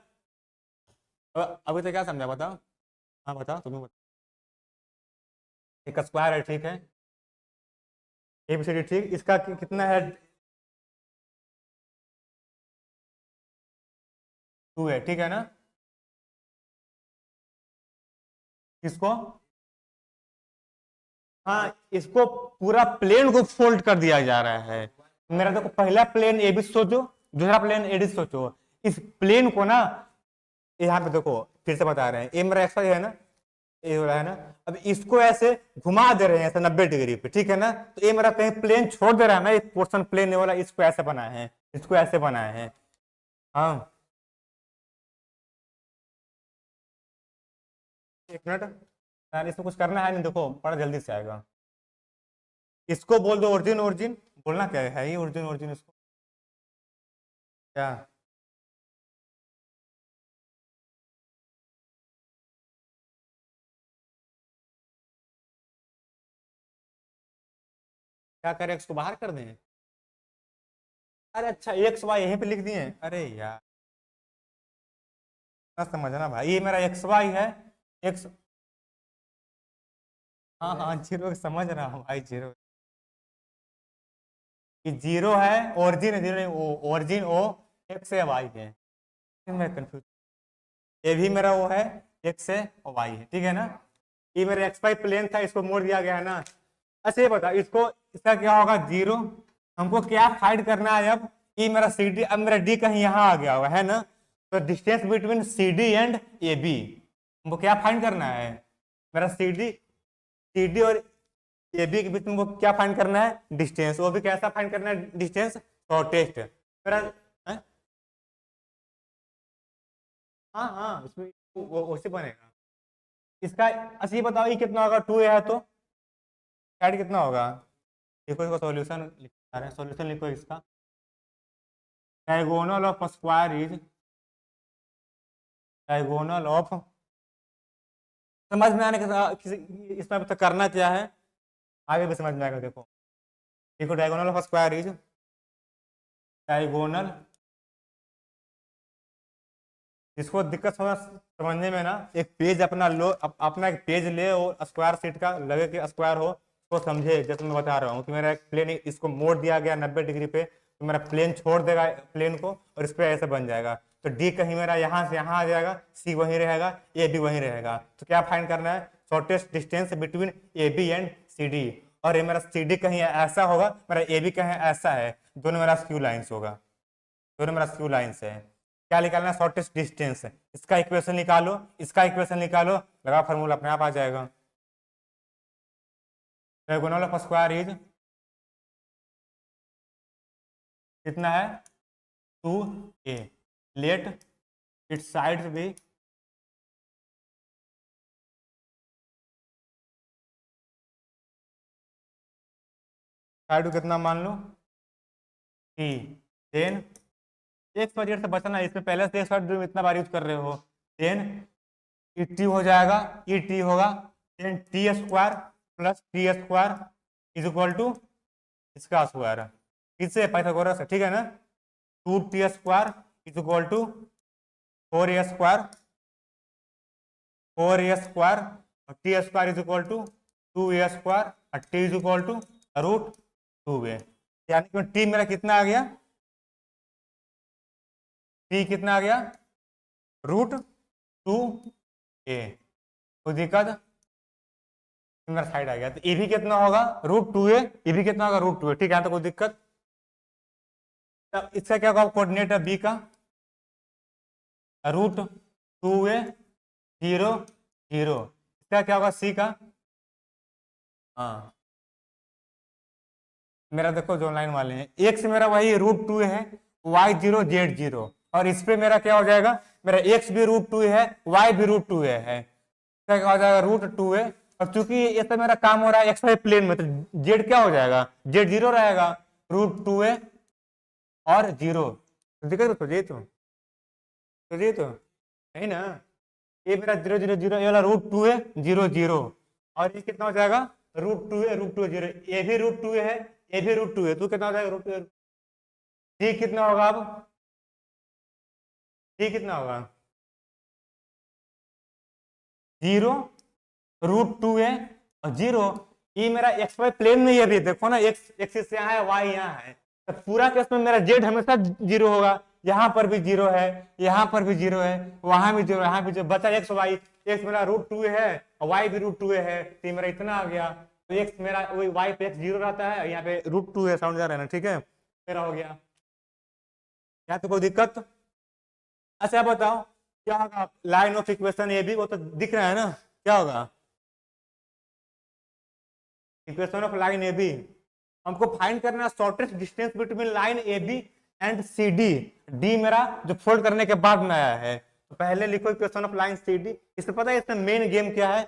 अभी तक क्या समझा बताओ, हाँ बताओ तुम्हें बताओ। एक स्क्वायर है, ठीक है, एबीसीडी, ठीक, इसका कितना है, 2 है, ठीक है ना। इसको, हाँ, इसको पूरा प्लेन को फोल्ड कर दिया जा रहा है। मेरा देखो पहला प्लेन ए बी सोचो, दूसरा प्लेन एडी सोचो, इस प्लेन को ना यहाँ पे देखो फिर से बता रहे हैं, ए मेरा एक्स वाई है ना, ए हो रहा है ना, अब इसको ऐसे घुमा दे रहे हैं ऐसे 90 डिग्री पे, ठीक है ना, तो ये मेरा कहीं प्लेन छोड़ दे रहा है ना, एक पोर्शन प्लेन वाला, इसको ऐसे बनाए हैं, इसको ऐसे बनाए हैं। हाँ, एक मिनट यार, इसमें कुछ करना है नहीं, देखो बड़ा जल्दी से आएगा। इसको बोल दो ओरिजिन, ओरिजिन बोलना क्या है, ये ओरिजिन, ओरिजिन इसको क्या, क्या करें, इसको बाहर कर दें। अरे अच्छा, एक्स वाई यहीं पे लिख दिए, अरे यार ना समझना भाई, ये मेरा एक्स वाई है, एक्स, हाँ हाँ जीरो समझ रहा हूँ भाई, जीरो, ये जीरो है, ओरिजिन है, जीरो ओ, ओरिजिन ओ, एक्स है, वाई है, मैं कंफ्यूज, ये भी मेरा वो है, एक्स है और वाई है, ठीक है ना। ये मेरा एक्स वाई प्लेन था, इसको मोड़ दिया गया है ना। अच्छा ये बता, इसको इसका क्या होगा, जीरो, हमको क्या फाइंड करना है अब, ये मेरा सी डी, अब मेरा डी कहीं यहाँ आ गया हुआ है ना, तो distance between C D and A B हमको क्या फाइंड करना है, मेरा सी डी और ए बी के बीच में हमको क्या फाइंड करना है, डिस्टेंस, वो भी कैसा फाइंड करना है, डिस्टेंस शॉर्टेस्ट मेरा, है? हाँ हाँ, उसमें वो उसी बनेगा इसका। अच्छा ये बताओ, ये कितना होगा, 2a है तो साइड कितना होगा, देखो इसका सॉल्यूशन लिखा रहे हैं, सॉल्यूशन लिखो इसका, diagonal of square is, diagonal of, समझ में आने के इसमें तो करना क्या है, आगे भी समझ में आएगा, देखो देखो diagonal of square is, diagonal, इसको दिक्कत समझने में ना, एक पेज अपना लो, अपना एक पेज ले और स्क्वायर शीट का लगे कि स्क्वायर हो, तो समझे, जैसे मैं बता रहा हूँ कि मेरा एक प्लेन, इसको मोड़ दिया गया 90 डिग्री पे, तो मेरा प्लेन छोड़ देगा प्लेन को और इस पर ऐसे बन जाएगा, तो डी कहीं मेरा यहाँ से यहाँ आ जाएगा, सी वहीं रहेगा, ए बी वहीं रहेगा, तो क्या फाइंड करना है, shortest distance between A B and C D, और ये मेरा सी डी कहीं ऐसा होगा, मेरा ए बी कहीं ऐसा है, दोनों मेरा स्क्यू लाइन्स होगा, दोनों मेरा स्क्यू लाइन्स है। क्या निकालना है, शॉर्टेस्ट डिस्टेंस, इसका इक्वेशन निकालो, इसका इक्वेशन निकालो, लगा फार्मूला अपने आप आ जाएगा, डायगोनल ऑफ स्क्वायर इज कितना है, 2a, लेट इट्स साइड्स भी, साइड को कितना मान लो, t, देन एक वजह से बचना, इसमें पहले से एक साइड जो इतना बार यूज कर रहे हो, देन ई टी हो जाएगा, ई टी होगा, then T square plus T square is equal to इसका स्क्वायर, इससे पाइथागोरस है, ठीक है ना, 2t square is equal to 4a² और t² is equal to 2a² और t is equal to √2a, यानी कि t मेरा कितना आ गया, t कितना आ गया, √2a। कोई दिक्कत, मेरा साइड आ गया। तो ए भी कितना होगा, √2a, ये भी कितना होगा, √2a। ठीक है, तो कोई दिक्कत। तब इसका क्या होगा कोऑर्डिनेट है बी का, √2a 0 0। इसका क्या होगा सी का, हाँ मेरा देखो जो लाइन वाले हैं, एक्स मेरा वही √2 है, y0 z0, और इस पे मेरा क्या हो जाएगा, मेरा x भी √2 है, y भी √2 है, क्या हो जाएगा √2a। और चूंकि ये तो मेरा काम हो रहा है एक्स वाई प्लेन में, तो z क्या हो जाएगा, z0 रहेगा, √2a और 0। दिक्कत तो ये तो नहीं ना, ये मेरा 0 0 0, ये वाला √2a 0 0, और ये कितना हो जाएगा, √2a √2 0, ये भी √2 है, ये भी √2 है, तो कितना हो जाएगा √2। ठीक कितना होगा अब, ठीक कितना होगा, 0 √2a और 0। ये मेरा एक्स वाई प्लेन में, ये भी देखो ना, एक्स एक्सिस यहाँ है, वाई यहाँ है, तो पूरा केस में मेरा जेड हमेशा 0 होगा, यहाँ पर भी 0 है, यहाँ पर भी 0 है, वहां भी 0, यहाँ भी 0, बचा एक्स वाई। एक्स मेरा √2 है और वाई भी √2 है, तो मेरा इतना आ गया। तो एक्स मेरा वही वाई पे एक्स 0 रहता है, यहाँ पे √2 है, समझ जा रहा है ना, ठीक है, मेरा हो गया। यहाँ तो कोई दिक्कत। अच्छा बताओ क्या होगा, लाइन ऑफ इक्वेशन ये भी, वो तो दिख रहा है ना, क्या होगा, equation of line A B. हमको फाइंड करना है shortest distance between line A B and C D. D मेरा जो फोल्ड करने के बाद में आया है, तो पहले लिखो equation of line C D. इसमें पता है इसमें मेन गेम क्या है,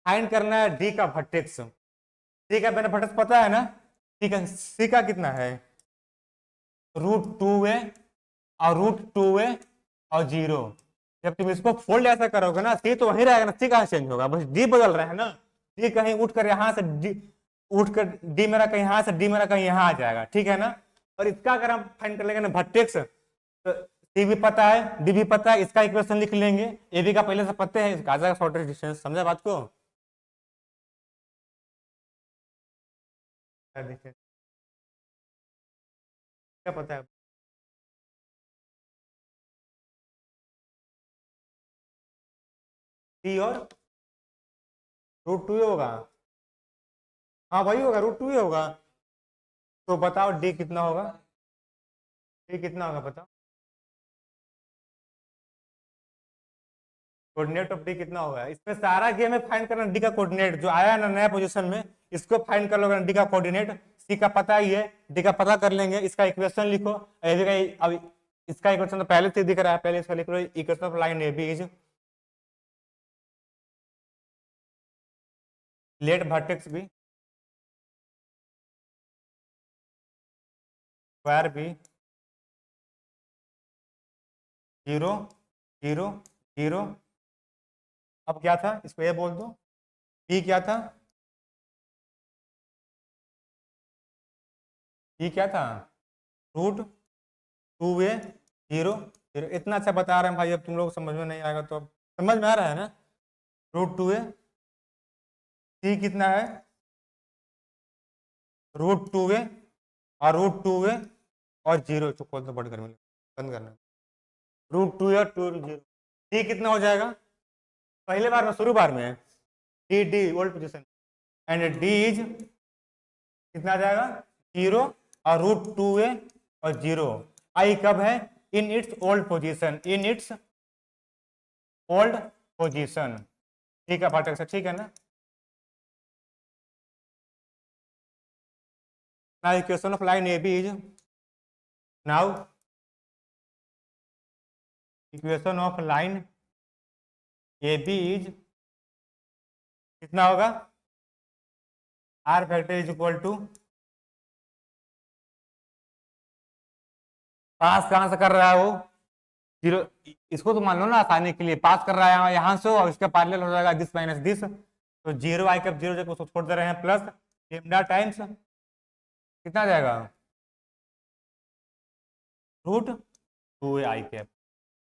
फाइंड करना है डी का वर्टेक्स। डी का मैंने वर्टेक्स पता है ना, ठीक है, सी का कितना है, √2a और √2a और 0। जब तुम इसको फोल्ड ऐसा करोगे ना, सी तो वहीं रहेगा ना, सी कहाँ चेंज होगा, बस डी बदल रहा है ना। डी कहीं उठ कर यहाँ से डी मेरा कहीं यहाँ से, डी मेरा कहीं यहाँ आ जाएगा, ठीक है ना। और इसका अगर हम फाइंड कर लेंगे ना वर्टेक्स, तो सी भी पता है, डी भी पता है, इसका इक्वेशन लिख लेंगे, ए बी का पहले से पता है, इसका आ जाएगा शॉर्टेस्ट डिस्टेंस। समझा बात को, देखिए क्या पता है, सी और √2 होगा, हाँ वही होगा, √2 होगा। तो बताओ डी कितना होगा, डी कितना होगा बताओ, कोऑर्डिनेट ऑफ डी कितना होगा। इसमें सारा गेम है फाइंड करना डी का कोऑर्डिनेट, जो आया ना नया पोजीशन में, इसको फाइंड कर लोगे डी का कोऑर्डिनेट। सी का पता ही है, डी का पता कर लेंगे, इसका इक्वेशन लिखो। अब इसका इक्वेशन तो पहले से दिख रहा है, पहले इसका लिख लो, equation of line A B is let vertex B square B 0 0 0। अब क्या था, इसको ये बोल दो, बी क्या था, बी क्या था, √2a 0 0। इतना अच्छा बता रहे हैं भाई, अब तुम लोग समझ में नहीं आएगा तो अब समझ में आ रहा है ना। √2a, सी कितना है, √2a और √2a और 0। तो कौन सा बंद करना, √2a और 2 0। डी कितना हो जाएगा, पहले बार में, शुरू बार में D D old position, and D is कितना आ जाएगा, 0 और √2a और 0। आई कब है, in its old position, in it's old position. ठीक है फाटक से, ठीक है ना। Now equation of line AB is, now equation of line AB is कितना होगा, R factor is equal to, पास कहां से कर रहा है वो, 0। इसको तो मान लो ना आसानी के लिए, पास कर रहा है यहाँ से, और इसका पैरेलल हो जाएगा दिस माइनस दिस, तो 0 आई कब 0 जब उसको छोड़ दे रहे हैं, प्लस लेमडा टाइम्स कितना आ जाएगा, √2 2 आई कैप।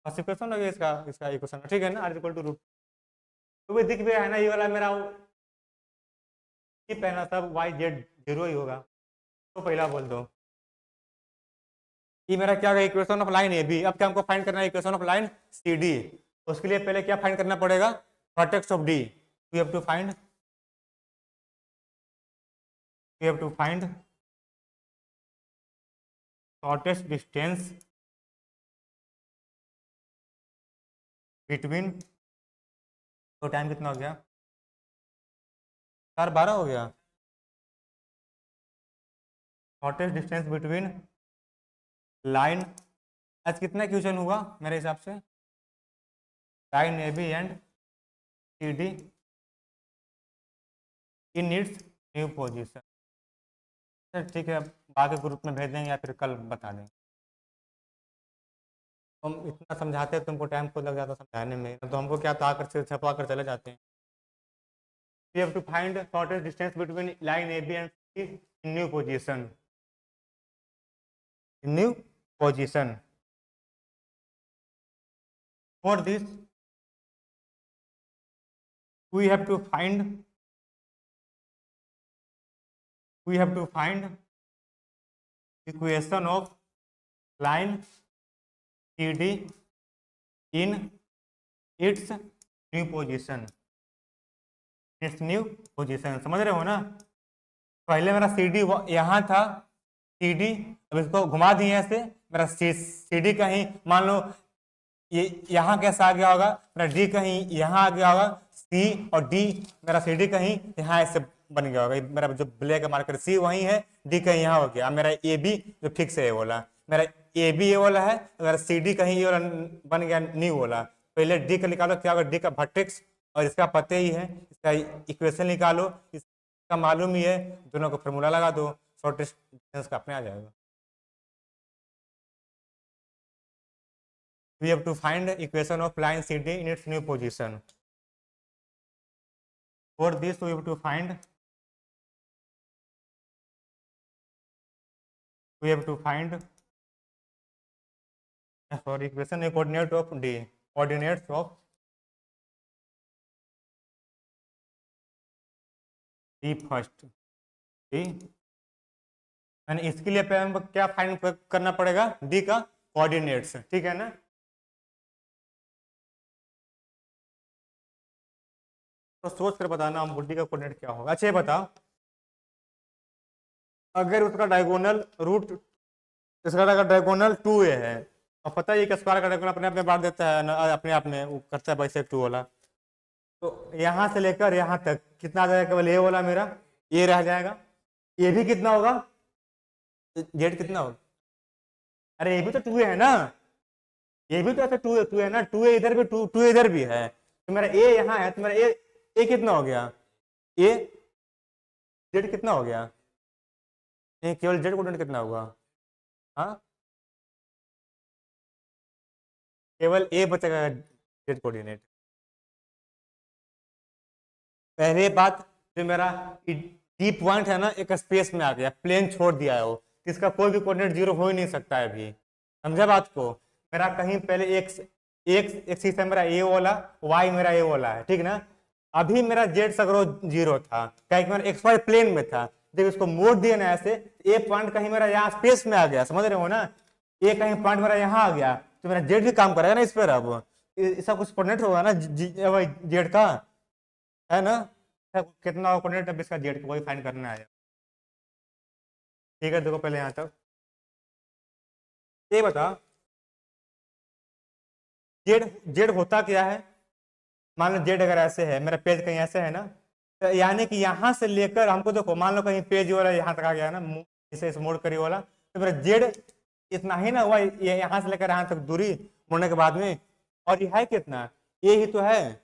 फर्स्ट इक्वेशन हो गया इसका इसका इक्वेशन, ठीक है ना, आर इक्वल टू रूट। तो भी दिख भी है ना, ये वाला मेरा पहला सब वाई जेड जीरो ही होगा, तो पहला बोल दो। ये मेरा क्या है, equation of line A B. अब क्या हमको फाइंड करना है, equation of line C D. उसके लिए पहले क्या फाइंड करना पड़ेगा, vertex of D. We have to find shortest distance between. तो टाइम कितना हो गया, 4:12 हो गया। शॉर्टेस्ट डिस्टेंस बिटवीन लाइन, आज कितना क्वेश्चन हुआ मेरे हिसाब से, line A B and C D in its new position. ठीक है, अब बाकी ग्रुप में भेज देंगे या फिर कल बता देंगे। हम इतना समझाते हैं, तुमको टाइम खुद लग जाता समझाने में, तो हमको क्या था, आकर छपवा कर चले जाते हैं। We have to find the shortest distance between line AB and C in new position. In new position. For this, we have to find equation of line CD in its new position. Its new position, समझ रहे हो ना। पहले मेरा सी डी यहाँ था, सी डी, अब इसको घुमा दिए ऐसे, मेरा सी डी कहीं मान लो ये यहाँ कैसा आ गया होगा, मेरा डी कहीं यहाँ आ गया होगा, सी और डी, मेरा सी डी कहीं यहाँ ऐसे बन गया होगा। मेरा जो ब्लैक मार्कर सी वही है, डी कहीं यहाँ हो गया। मेरा ए बी जो फिक्स है ये वाला, मेरा ए बी ये वाला है, अगर सी डी कहीं ये वाला बन गया न्यू वाला। पहले डी का निकालो, क्या होगा, डी का वर्टेक्स, और इसका पते ही है, इसका इक्वेशन निकालो, इसका मालूम ही है, दोनों को फॉर्मूला लगा दो, शॉर्टेस्ट डिस्टेंस का अपने आ जाएगा। We have to find equation of line CD in its new position. For this, we have to find sorry, equation a coordinate of D, coordinates of D first D, and इसके लिए पे हमको क्या फाइंड करना पड़ेगा, D का कोऑर्डिनेट्स, ठीक है ना। तो सोच कर बताना हम D का कोऑर्डिनेट क्या होगा। अच्छा ये बताओ, अगर उसका डायगोनल रूट, इसका अगर डायगोनल 2a है, और पता है ये स्क्वायर का डायगोनल अपने आप में बांट देता है ना, अपने आप में वो करता है बाइसेक्ट 2 वाला। तो यहाँ से लेकर यहाँ तक कितना आ जाएगा, केवल ये वाला मेरा ये रह जाएगा। ये भी कितना होगा, जेड कितना होगा, अरे ये भी तो 2a है ना, ये भी तो ऐसे 2 है ना, 2a इधर भी 2 इधर भी है, तो मेरा ए यहाँ है, तो मेरा ए कितना हो गया, ए जेड कितना हो गया, ये केवल जेड कोऑर्डिनेट कितना होगा, हाँ केवल ए बचेगा जेड कोऑर्डिनेट। पहले बात, जो मेरा डी पॉइंट है ना, एक स्पेस में आ गया, प्लेन छोड़ दिया है वो, इसका कोई भी कोऑर्डिनेट जीरो हो ही नहीं सकता है अभी, समझा बात को। मेरा कहीं पहले एक्स एक्सिस है मेरा ए वाला, वाई मेरा ए वाला है, ठीक ना। अभी मेरा जेड सगरो जीरो था, क्या मेरा एक्स वाई प्लेन में था, जब इसको मोड़ दिया ना ऐसे, ए पॉइंट कहीं मेरा यहाँ स्पेस में आ गया, समझ रहे हो ना, ए कहीं पॉइंट मेरा यहाँ आ गया, तो मेरा जेड भी काम करेगा ना इस पर। अब इसका कुछ कोऑर्डिनेट होगा ना जेड का, है ना, कितना कोऑर्डिनेट अब इसका जेड को वही फाइंड करना है। ठीक है, देखो पहले यहाँ तक ये बता, जेड जेड होता क्या है, मान लो जेड अगर ऐसे है, मेरा पेज कहीं ऐसे है ना, तो यानी कि यहाँ से लेकर हमको देखो, मान लो कहीं पेज वाला यहाँ तक आ गया ना, इसे मोड़ करी वाला, तो मेरा जेड इतना ही ना हुआ, ये यहाँ से लेकर यहाँ तक दूरी मुड़ने के बाद में, और ये है कितना, ये ही तो है।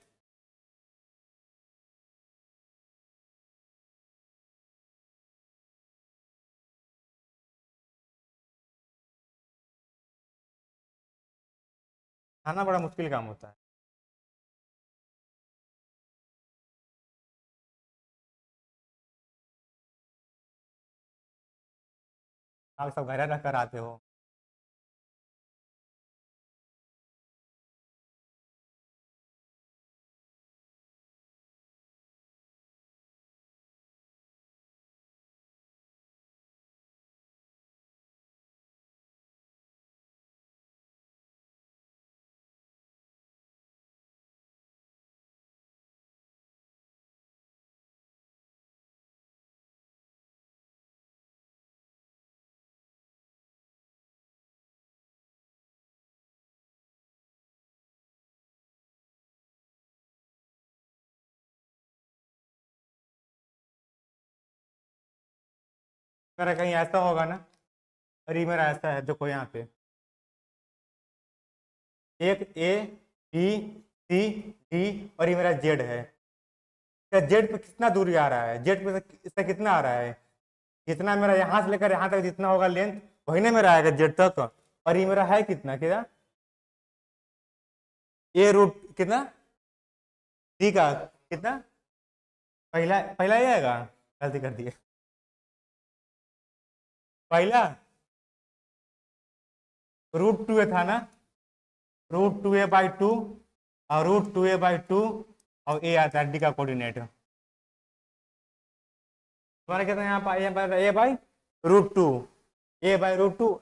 खाना बड़ा मुश्किल काम होता है। आप सब घर रख कर आते हो। मेरा कहीं ऐसा होगा ना, और ये मेरा ऐसा है, देखो यहाँ पे एक ए बी सी डी और ये मेरा जेड है। जेड पे कितना दूरी आ रहा है, जेड पे इसका कितना आ रहा है, जितना मेरा यहाँ से लेकर यहाँ तक जितना होगा लेंथ वही ना मेरा आएगा जेड तक। और ये मेरा है कितना, क्या ए रूट कितना डी का कितना, पहला पहला ही आएगा, गलती कर दिए, पहला √2a था ना, √2a/2 और √2a/2 और ए आता है डी का कोऑर्डिनेट। तुम्हारा कितना यहाँ पर a/√2, a/√2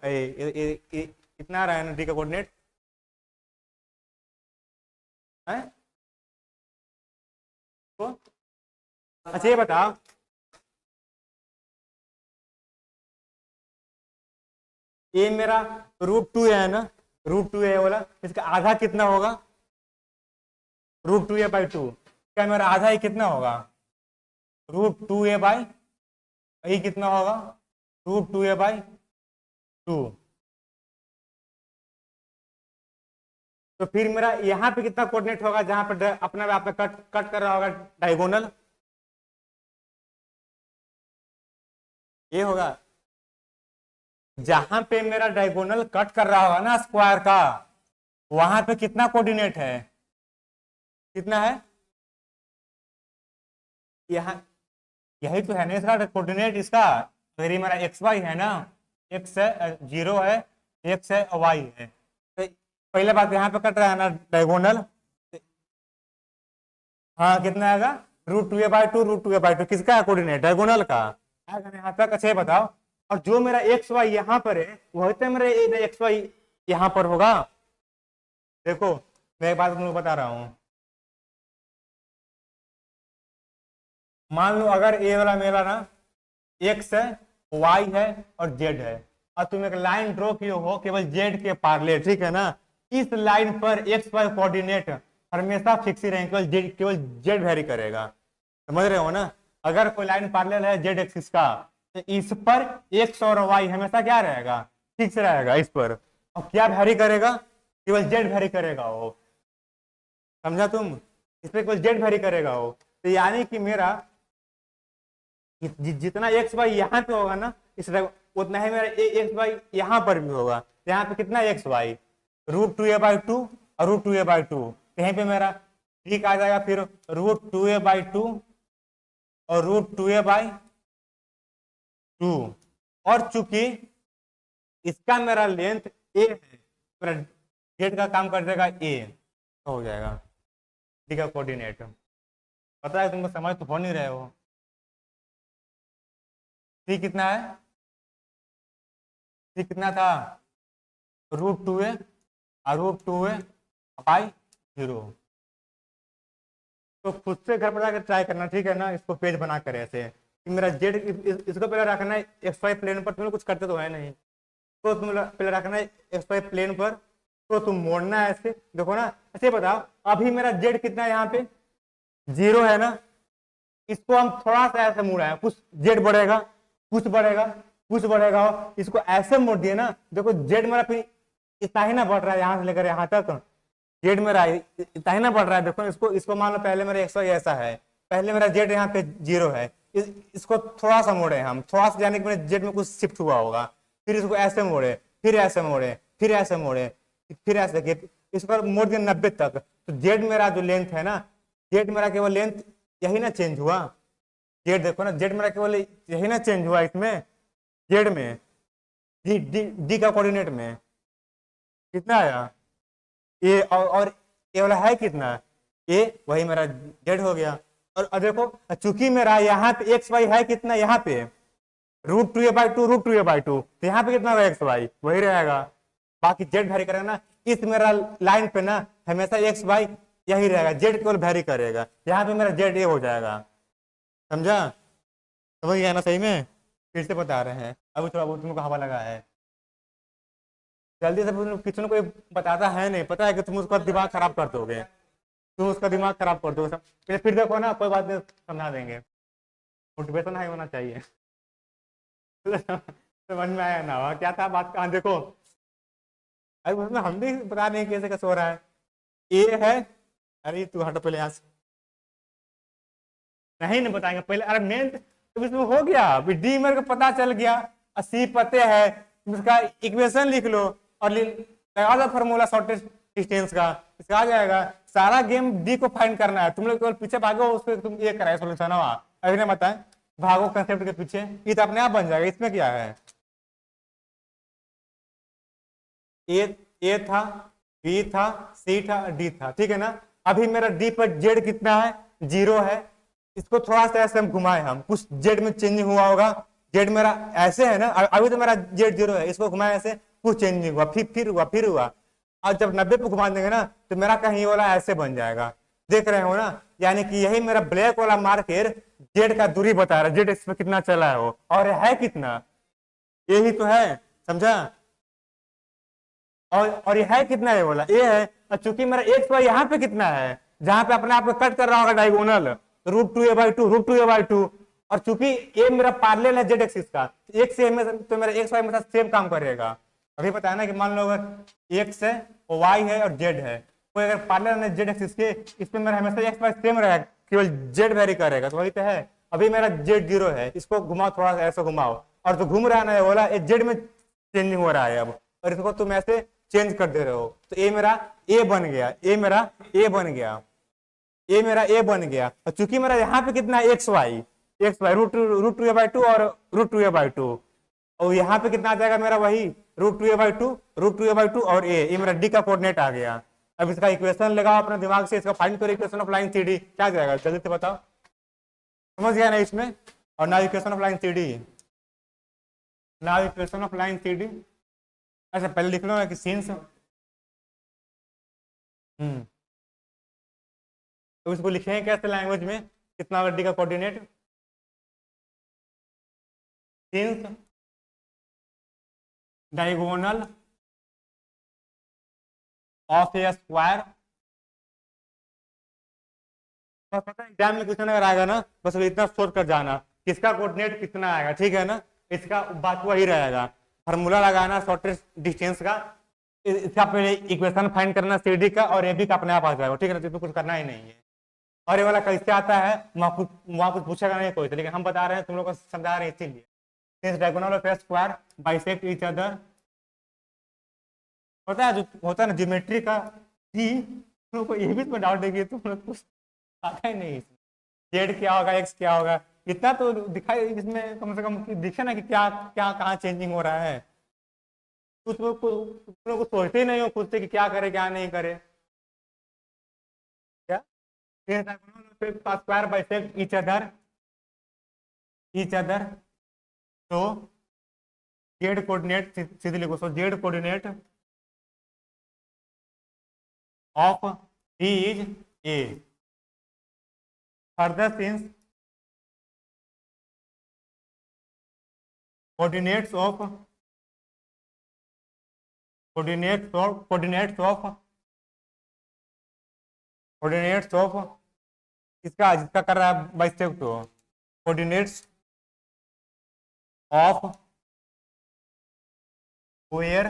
कितना आ रहा है ना डी का कोऑर्डिनेट है। तो अच्छा ये बताओ, ये मेरा √2a है ना, √2a वाला, इसका आधा कितना होगा, √2a/2, क्या मेरा आधा ही कितना होगा, √2a/, ये कितना होगा, √2a/2। तो फिर मेरा यहाँ पे कितना कोऑर्डिनेट होगा, जहां पर अपना आप कट कट कर रहा होगा डायगोनल, ये होगा जहां पे मेरा डायगोनल कट कर रहा होगा ना स्क्वायर का, वहां पे कितना कोऑर्डिनेट है, कितना है, यहाँ यही तो है ना इसका कोऑर्डिनेट इसका। अगर ये मेरा एक्स वाई है ना, एक्स है 0 है, एक्स है वाई है, तो पहले बात यहाँ पे कट रहा है ना डायगोनल, हाँ कितना आएगा, √2a/2, √2a/2 किसका है कोऑर्डिनेट, डायगोनल का आएगा यहाँ तक। अच्छा बताओ, और जो मेरा एक्स वाई यहाँ पर है वही तो मेरा एक्स वाई यहाँ पर होगा। देखो मैं एक बात तुमको बता रहा हूँ, मान लो अगर ए वाला मेरा ना एक्स है, वाई है और जेड है, और तुम एक लाइन ड्रॉ किए हो केवल जेड के पार्ले, ठीक है ना, इस लाइन पर एक्स वाई कोऑर्डिनेट हमेशा फिक्स ही रहेंगे, केवल जेड वेरी करेगा, समझ रहे हो ना। अगर कोई लाइन पैरेलल है जेड एक्सिस का, तो इस पर एक्स और वाई हमेशा क्या रहेगा, फिक्स रहेगा इस पर, और क्या वेरी करेगा, केवल जेड वेरी करेगा वो, समझा तुम, इस पर केवल जेड वेरी करेगा वो। तो यानी कि मेरा जितना एक्स वाई यहाँ पे होगा ना, इस उतना ही मेरा एक्स वाई यहाँ पर भी होगा। तो यहाँ पे कितना एक्स वाई, √2a/2 और √2a/2, कहीं पे मेरा ठीक आ जाएगा, फिर √2a/2 और √2a/2, और चूंकि इसका मेरा लेंथ ए है, मेरा जेड का काम कर देगा ए, तो हो जाएगा डी का कोऑर्डिनेट। पता है तुमको, समझ तो हो नहीं रहे हो। सी कितना है, सी कितना था, √2a और √2a/0। तो खुद से घर पर जाकर ट्राई करना, ठीक है ना, इसको पेज बना कर ऐसे कि मेरा जेड इसको पहले रखना है एक्स वाई प्लेन पर, तुम कुछ करते तो है नहीं, तो तुम पहले रखना है एक्स वाई प्लेन पर, तो तुम मोड़ना है ऐसे, देखो ना। ऐसे बताओ अभी मेरा जेड कितना है, यहाँ पे 0 है ना, इसको हम थोड़ा सा ऐसे मोड़ा है, कुछ जेड बढ़ेगा, कुछ बढ़ेगा, कुछ बढ़ेगा, इसको ऐसे मोड़ दिए ना, देखो जेड मेरा फिर इतना ही ना बढ़ रहा है, यहाँ से लेकर यहाँ तक जेड मेरा इतना ही ना बढ़ रहा है। देखो इसको मान लो पहले मेरा एक्स वाई ऐसा है, पहले मेरा जेड यहाँ पे 0 है, इसको थोड़ा सा मोड़े हम, थोड़ा सा यानी कि मेरे जेड में कुछ शिफ्ट हुआ होगा, फिर इसको ऐसे मोड़े, फिर ऐसे मोड़े, फिर ऐसे मोड़े, फिर ऐसे किए, इस पर मोड़ दिया 90 तक, तो जेड मेरा जो लेंथ है ना, जेड मेरा केवल लेंथ यही ना चेंज हुआ, जेड देखो ना, जेड मेरा केवल यही ना चेंज हुआ इसमें, जेड में डी का कोऑर्डिनेट में कितना आया ए, और ए वाला है कितना ए, वही मेरा जेड हो गया। और देखो चूंकि मेरा यहाँ पे एक्स वाई है कितना, यहाँ पे √2a/2 √2a/2, तो यहाँ पे कितना होगा एक्स वाई, वही रहेगा, बाकी जेड वेरी करेगा ना। इस मेरा लाइन पे ना हमेशा एक्स वाई यही रहेगा, जेड केवल वेरी करेगा, यहाँ पे मेरा जेड ए हो जाएगा, समझा, समझ गया ना सही में। फिर से बता रहे हैं, अभी थोड़ा बहुत तुमको हवा लगा है, जल्दी से किसी ने कोई बताता है नहीं, पता है कि तुम उसका दिमाग खराब कर दोगे, तुम उसका दिमाग खराब कर दोगे। फिर देखो ना, कोई बात नहीं, समझा देंगे, मोटिवेशन हाई होना चाहिए। समझ में आया ना? वहाँ क्या था बात? कहाँ देखो, अरे उसमें हम भी पता नहीं कैसे कैसे हो रहा है। ए है, अरे तू हटो पहले यहाँ से। नहीं नहीं बताएंगे पहले, अरे मेन तो इसमें हो गया, अभी डी मेरे को पता चल गया, और सी पते है, इसका इक्वेशन लिख लो और लगा दो फॉर्मूला शॉर्टेस्ट डिस्टेंस का, इसका आ जाएगा। सारा गेम डी को फाइंड करना है, तुम लोग केवल पीछे भागो, उसको तुम ये कराए सोल्यूशन हुआ। अभी ना बताए, भागो कंसेप्ट के पीछे, ये तो अपने आप बन जाएगा, इसमें क्या है। ए था, बी था, सी था, डी था, ठीक है ना। अभी मेरा डी पर जेड कितना है? 0 है। इसको थोड़ा सा ऐसे हम घुमाए, हम कुछ जेड में चेंज हुआ होगा। जेड मेरा ऐसे है ना, अभी तो मेरा जेड 0 है, इसको घुमाए ऐसे, कुछ चेंज नहीं हुआ, फिर हुआ, फिर हुआ। और जब 90 पे घुमा देंगे ना, तो मेरा कहीं वाला ऐसे बन जाएगा, देख रहे हो ना। यानी कि यही मेरा ब्लैक वाला मार्कर जेड का दूरी बता रहा है, जेड इसमें कितना चला है वो, और है कितना, यही तो है, समझा। और ये है कितना, ये बोला ये है। और चूंकि मेरा एक्स वाई यहाँ पे कितना है, जहां पे अपने आप को कट कर रहा होगा डायगोनल, √2a/2 और चूंकि ए मेरा पैरेलल है जेड एक्सिस का, एक से में तो मेरा एक्स वाई मेरे साथ सेम काम करेगा। अभी बताया ना कि मान लो अगर एक्स है और वाई है और जेड है, कोई अगर पैरेलल है जेड एक्सिस के, इसमें मेरा हमेशा एक्स वाई सेम रहेगा, केवल जेड वेरी करेगा, तो वही तो है। अभी मेरा जेड 0 है, इसको घुमाओ, थोड़ा सा ऐसा घुमाओ, और जो घूम रहा है ना ये बोला, ये जेड में चेंजिंग हो रहा है अब, और इसको तुम ऐसे चेंज कर दे रहे हो, तो ए मेरा ए बन गया, ए मेरा ए बन गया, ए मेरा ए बन गया। और चूंकि मेरा यहाँ पे कितना है, एक्स वाई √2a/2 और √2a/2, और यहाँ पे कितना आ जाएगा मेरा, वही √2a/2 और ए मेरा डी का कोऑर्डिनेट आ गया। अब इसका इक्वेशन लगाओ अपने दिमाग से, इसका फाइंड करो, equation of line C D क्या जाएगा, जल्दी से बताओ, समझ गया ना इसमें। और now equation of line C D, now equation of line C D. अच्छा पहले लिख लो ना कि सीन्स, तो इसको लिखेंगे कैसे लैंग्वेज में, कितना गड्डी का coordinate, scenes diagonal of A square. बस पता है एग्जाम में क्वेश्चन अगर आएगा ना, बस इतना सोच कर जाना किसका कोऑर्डिनेट कितना आएगा, ठीक है ना। इसका बात वही रहेगा, फार्मूला लगाना शॉर्टेस्ट डिस्टेंस का, इसका पहले इक्वेशन फाइंड करना सीडी का, और ए बी का अपने आप आ जाएगा, ठीक है ना, तो इसमें कुछ करना ही नहीं है। और ये वाला कैसे आता है, वहां कुछ पूछेगा नहीं कोई, लेकिन हम बता रहे हैं, तुम लोग को समझा रहे हैं इसीलिए। Since diagonal of A square bisect each other, होता है जो होता है ना ज्योमेट्री का, ही तुम लोग को ये भी तो डाउट है कि तुम लोग कुछ आता ही नहीं, जेड क्या होगा, एक्स क्या होगा, इतना तो दिखाई इसमें कम से कम दिखे ना कि क्या क्या कहाँ चेंजिंग हो रहा है। कुछ लोग को सोचते ही नहीं हो खुद से कि क्या करे क्या नहीं करे, क्या स्क्वायर बाइसेक्ट ईच अदर, तो जेड कोऑर्डिनेट सीधे लिखो, so Z coordinate of D is A, further since coordinates of इसका जिसका कर रहा है बाइसेक्ट, तो coordinates of where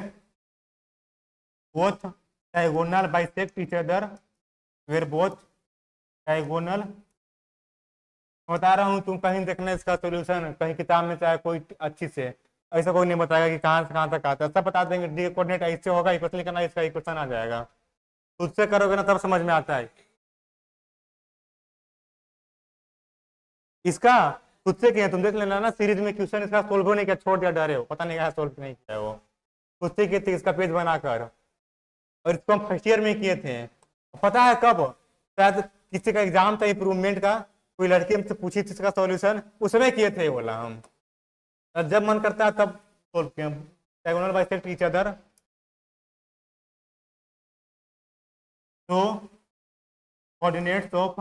both diagonal bisect each other, where both diagonal. बता रहा हूँ, तुम कहीं देखना इसका सॉल्यूशन, कहीं किताब में चाहे कोई अच्छी से, ऐसा कोई नहीं बताएगा कि कहाँ से कहाँ तक आता है, सब बता देंगे डी कोऑर्डिनेट ऐसे होगा, इक्वेशन करना, इसका इक्वेशन आ जाएगा, खुद से करोगे ना तब समझ में आता है। इसका खुद से किया, तुम देख लेना ना सीरीज में क्वेश्चन, इसका सोल्व नहीं किया, छोड़ दिया, डरे हो, पता नहीं क्या सोल्व नहीं किया वो, खुद से किए थे इसका पेज बनाकर, और इसको हम फर्स्ट ईयर में किए थे। पता है कब, शायद किसी का एग्जाम था इंप्रूवमेंट का, कोई लड़की हमसे पूछी थी इसका सॉल्यूशन, उसमें किए थे बोला हम, जब मन करता है तब सोल्व किए, डायगोनल बाइसेक्ट ईच अदर, तो कोऑर्डिनेट्स ऑफ,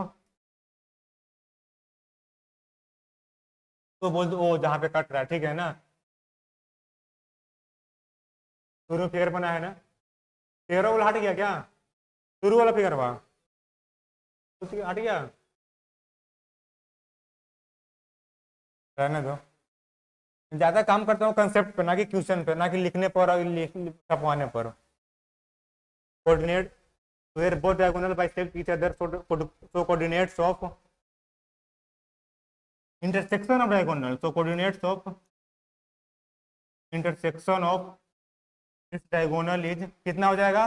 तो बोल दो ओ जहाँ पे कट रहा है, ठीक है ना, शुरू फिगर बना है ना, फिगर वाला हट गया क्या, शुरू वाला फिगर हुआ हट गया, रहने दो। ज्यादा काम करता हूँ कंसेप्ट पे, ना कि क्वेश्चन पे, ना कि लिखने पर और छपवाने पर। Coordinate where both diagonal bisect each other, so coordinates of intersection of diagonal, so coordinates of intersection of this diagonal is कितना हो जाएगा,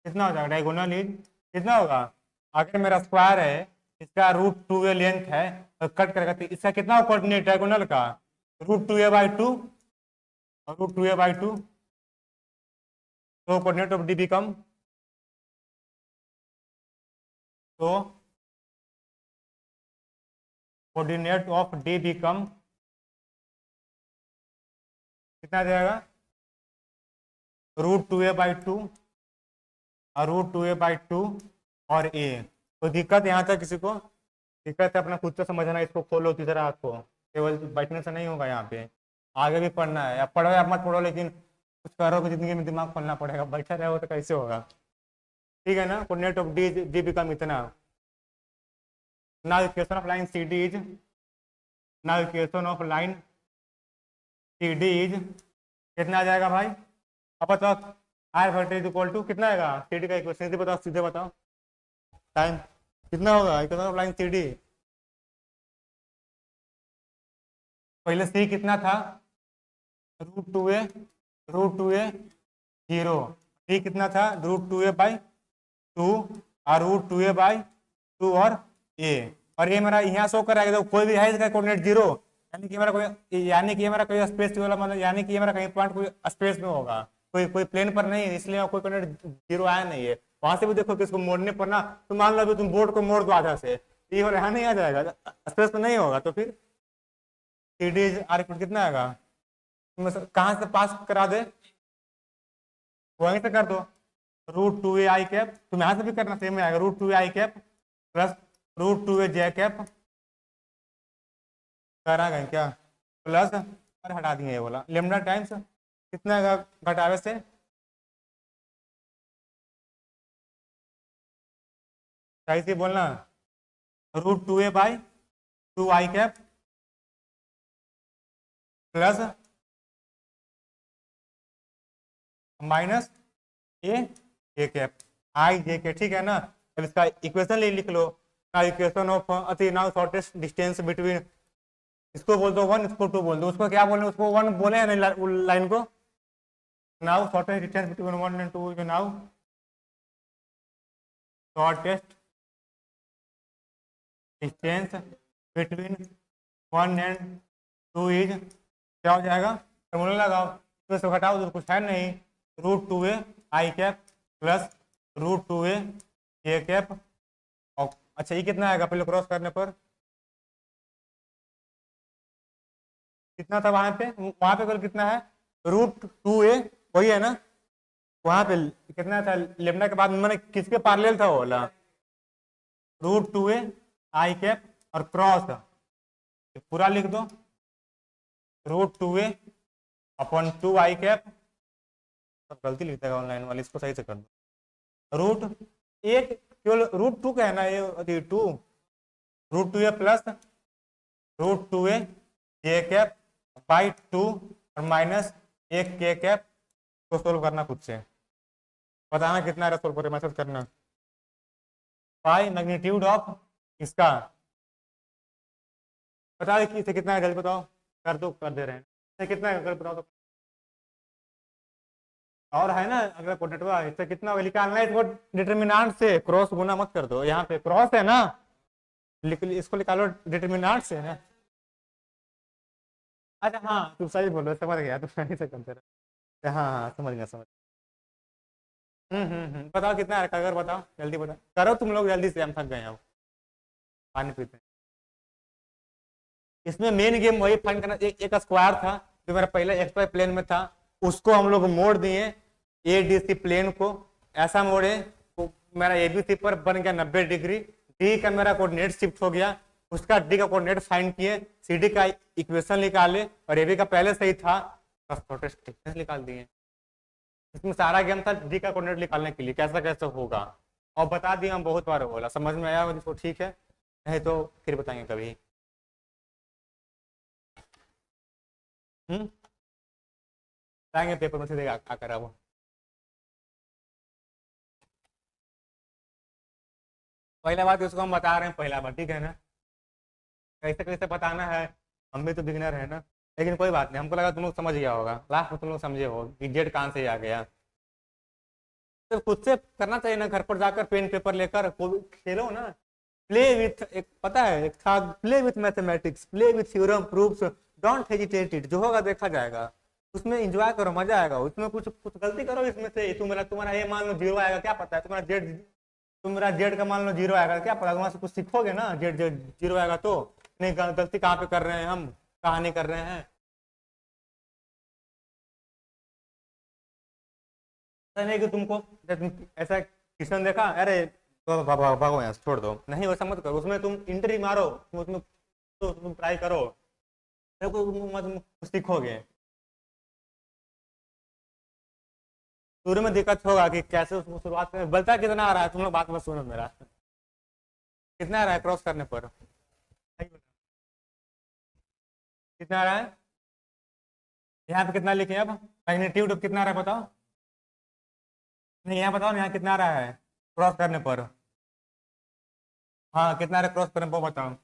कितना हो जाएगा, डायगोनल इज कितना होगा, अगर मेरा स्क्वायर है, इसका √2a लेंथ है, तो कट करेगा तो इसका कितना कोऑर्डिनेट डायगोनल का, √2a/2 और √2a/2, तो कोऑर्डिनेट ऑफ डी बिकम, तो कोऑर्डिनेट ऑफ डी बिकम कितना जाएगा, √2a/2 और √2a/2 और a। तो दिक्कत यहाँ तक किसी को दिक्कत है, अपना खुद से समझना, इसको खोलो तीसरा हाथ को, केवल बैठने से नहीं होगा, यहाँ पे आगे भी पढ़ना है, अब पढ़ो या मत पढ़ो, लेकिन कुछ करो कि जिंदगी में दिमाग खोलना पड़ेगा, बैठा रहे हो तो कैसे होगा, ठीक है ना। कोऑर्डिनेट ऑफ डी बिकम इतना। Now equation of line C D is, now equation of line C D is कितना आ जाएगा भाई, अब बताओ, आर वोल्टेज इक्वल टू कितना आएगा, सी डी का इक्वेशन सीधे बताओ, सीधे बताओ, टाइम कितना होगा, equation of line C D, पहले सी कितना था, √2a, √2a 0, डी कितना था, √2a/2 और √2a/2 और a, और ये मेरा यहाँ शो कर रहा है, तो कोई भी है इसका कोऑर्डिनेट 0, यानी कि मेरा कोई, यानी कि मेरा कोई स्पेस वाला, मतलब यानी कि मेरा कहीं पॉइंट कोई स्पेस में होगा, कोई प्लेन पर नहीं है, इसलिए कोई कोऑर्डिनेट 0 आया नहीं है। वहां से भी देखो कि इसको मोड़ने पर ना, तो मान लो अभी तुम बोर्ड को मोड़ दो आधा से, ये और यहाँ नहीं आ जाएगा, स्पेस में नहीं होगा, तो फिर सी डी आर कितना आएगा, कहाँ से पास करा दे, वहीं से कर दो, √2a कैप, तुम यहाँ से भी करना, सेम में आएगा, √2a cap plus √2a cap, करा गए क्या, प्लस और हटा दिए ये बोला लेमडा टाइम्स कितना घटावे से, सही से बोलना, √2a/2 cap plus minus A cap I J, ठीक है ना। अब इसका इक्वेशन लिख लो, ना इक्वेशन ऑफ अति नाउ शॉर्टेस्ट डिस्टेंस बिटवीन, इसको बोल दो 1, इसको 2 बोल दो, उसको क्या बोले, उसको 1 बोले हैं लाइन को, now shortest distance between 1 and 2 is now shortest distance between 1 and 2 is, क्या हो जाएगा, फॉर्मूला लगाओ, इसमें से घटाओ तो कुछ है नहीं, √2a cap plus √2a cap, और अच्छा ये कितना आएगा, पहले क्रॉस करने पर कितना था वहां पे कल कितना है, √2a वही है ना, वहां पे कितना था, लेमडा के बाद मैंने किसके पैरेलल था वो वाला, √2a कैप और क्रॉस पूरा लिख दो, √2a/2 कैप, सब गलती लिखता है ऑनलाइन वाले, इसको सही से कर दो, √1 केवल √2 का है ना, ये 2 √2a plus √2a cap by 2 और माइनस 1 कैप, तो सोल्व करना खुद से, बताना कितना है, सोल्व करके मैसेज करना, पाई मैग्नीट्यूड ऑफ इसका बता दे, इसे कितना है जल्दी बताओ, कर दो, कर दे रहे हैं, इसे कितना है अगर बताओ तो, और है ना अगला कोऑर्डिनेट, इससे कितना होगा निकालना है, इसको डिटरमिनेंट से क्रॉस गुना मत कर दो, यहाँ पे क्रॉस है ना, इसको निकालो डिटरमिनेंट से ना, अच्छा हाँ तुम सही बोल रहे, समझ गया, तुम सही से करते रहे, हाँ हाँ समझ गया समझ, बताओ कितना है, अगर बताओ जल्दी बताओ, करो तुम लोग जल्दी से, हम थक गए हैं, पानी पीते हैं। इसमें मेन गेम वही फाइंड करना, एक स्क्वायर था जो मेरा पहले एक्सवाई प्लेन में था, उसको हम लोग मोड़ दिए ADC प्लेन को, ऐसा मोड़े तो मेरा ABC पर बन गया 90 डिग्री, D का मेरा कोऑर्डिनेट शिफ्ट हो गया, उसका D का कोऑर्डिनेट फाइंड किए, CD का इक्वेशन निकाले, और AB का पहले से ही था, बस शॉर्टेस्ट डिस्टेंस निकाल दिए। इसमें सारा गेम था D का कोऑर्डिनेट निकालने के लिए, कैसा कैसे होगा, और बता दिया, हम बहुत बार बोला, समझ में आया तो ठीक है, नहीं तो फिर बताएंगे कभी। जाएंगे पेपर में से देगा आकर अब। पहला बात उसको हम बता रहे हैं, पहला बात ठीक है ना, कैसे कैसे बताना है, हम भी तो बिगिनर है ना। लेकिन कोई बात नहीं, हमको लगा तुम लोग समझ गया होगा, लास्ट में तुम लोग समझे हो कि जेड कहाँ से आ गया। तो खुद से करना चाहिए ना, घर पर जाकर पेन पेपर लेकर खेलो ना। प्ले विथ, एक पता है एक था, play with mathematics, play with theorem proofs, don't hesitate it, जो होगा देखा जाएगा। उसमें एंजॉय करो, मजा आएगा। उसमें कुछ कुछ गलती करो इसमें से, तुम्हारा ये मान लो 0 आएगा, क्या पता है तुम्हारा जेड, तुम्हारा जेड का मान लो 0 आएगा, क्या पता, तुम्हारा से कुछ सीखोगे ना। जेड जेड 0 आएगा तो नहीं, गलती कहाँ पे कर रहे हैं हम, कहाँ नहीं कर रहे हैं। ऐसा नहीं कि तुमको ऐसा क्वेश्चन देखा, अरे तो भागो यहाँ से, छोड़ दो, नहीं वैसा मत करो। उसमें तुम इंट्री मारो, उसमें तो तुम ट्राई करो, देखो तुम सीखोगे। शुरू में दिक्कत होगा कि कैसे उसको शुरुआत में बलता कितना आ रहा है, तुम लोग बात मत सुनो मेरा, कितना आ रहा है क्रॉस करने पर, कितना आ रहा है, यहाँ पे कितना लिखे अब, मैग्नीट्यूड कितना आ रहा है बताओ, नहीं यहाँ बताओ ना, यहाँ कितना आ रहा है क्रॉस करने पर, हाँ कितना आ रहा है क्रॉस करने पर बताओ।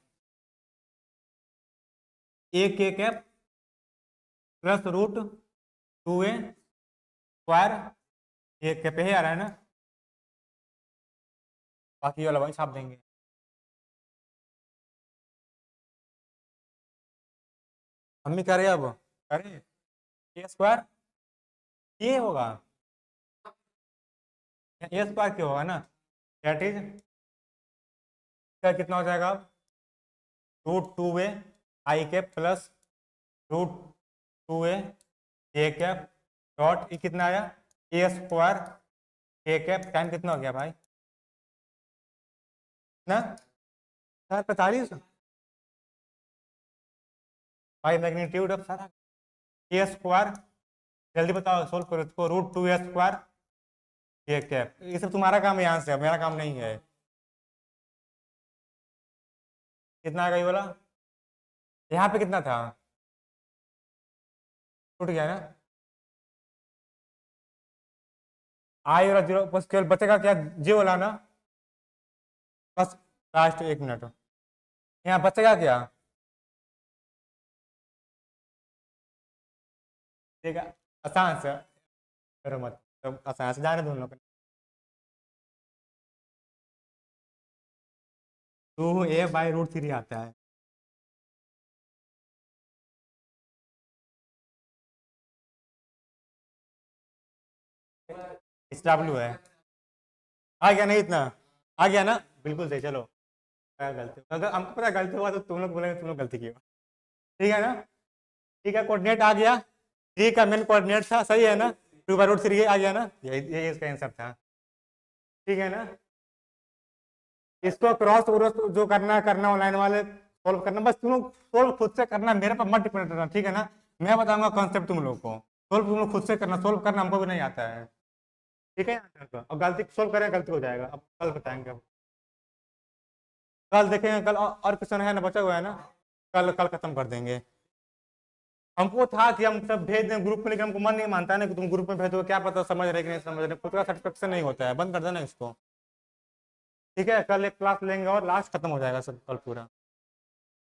एक K cap plus root 2a square, ये कैप ही आ रहा है ना, बाकी वाला वही छाप देंगे। हम भी करें अब, करें ए स्क्वायर, ये होगा ए स्क्वायर क्यों होगा ना, दैट इज क्या, कितना हो जाएगा अब, root 2a I cap plus root 2a A cap dot, ये कितना आया ए स्क्वायर ए कैप, टाइम कितना हो गया भाई ना, 45 भाई, मैग्नीट्यूड अब सारा ए स्क्वायर, जल्दी बताओ सोल्व करो इसको, root 2a square A cap, ये सब तुम्हारा काम है यहाँ से, मेरा काम नहीं है। कितना आ गई बोला, यहाँ पे कितना था, टूट गया ना, आई और 0 बस, केवल बचेगा क्या, जे वाला ना, बस लास्ट 1 मिनट, यहाँ बचेगा क्या, ठीक है आसान से करो मत, तो आसान से जाने दो उन लोग, 2a/√3 आता है। SW है, आ गया नहीं इतना, आ गया ना, बिल्कुल सही, चलो क्या गलती, अगर हमको पता गलती हुआ तो तुम लोग बोलेंगे तुम लोग गलती किए, ठीक है ना, ठीक है, कोऑर्डिनेट आ गया, 3 का मेन कोऑर्डिनेट था, सही है ना, 2/√3 आ गया ना, यही इसका आंसर था, ठीक है ना। इसको क्रॉस जो करना करना ऑनलाइन वाले सोल्व करना, बस तुम लोग सोल्व खुद से करना, मेरे पर मत डिपेंड रहना, ठीक है ना। मैं बताऊंगा कॉन्सेप्ट तुम लोग को, सोल्व तुम लोग खुद से करना, सोल्व करना हमको भी नहीं आता है, ठीक है। और गलती सोल्व करें गलती हो जाएगा, अब कल बताएंगे, अब कल देखेंगे, कल और क्वेश्चन है ना बचा हुआ है ना, कल कल खत्म कर देंगे। हमको था कि हम सब भेज दें ग्रुप में, लेकिन हमको मन नहीं मानता है ना कि तुम ग्रुप में भेजो, क्या पता समझ रहे कि नहीं समझ रहे, खुद का सेटिस्फेक्शन नहीं होता है, बंद कर देना इसको, ठीक है। कल एक क्लास लेंगे और लास्ट खत्म हो जाएगा सब कल पूरा।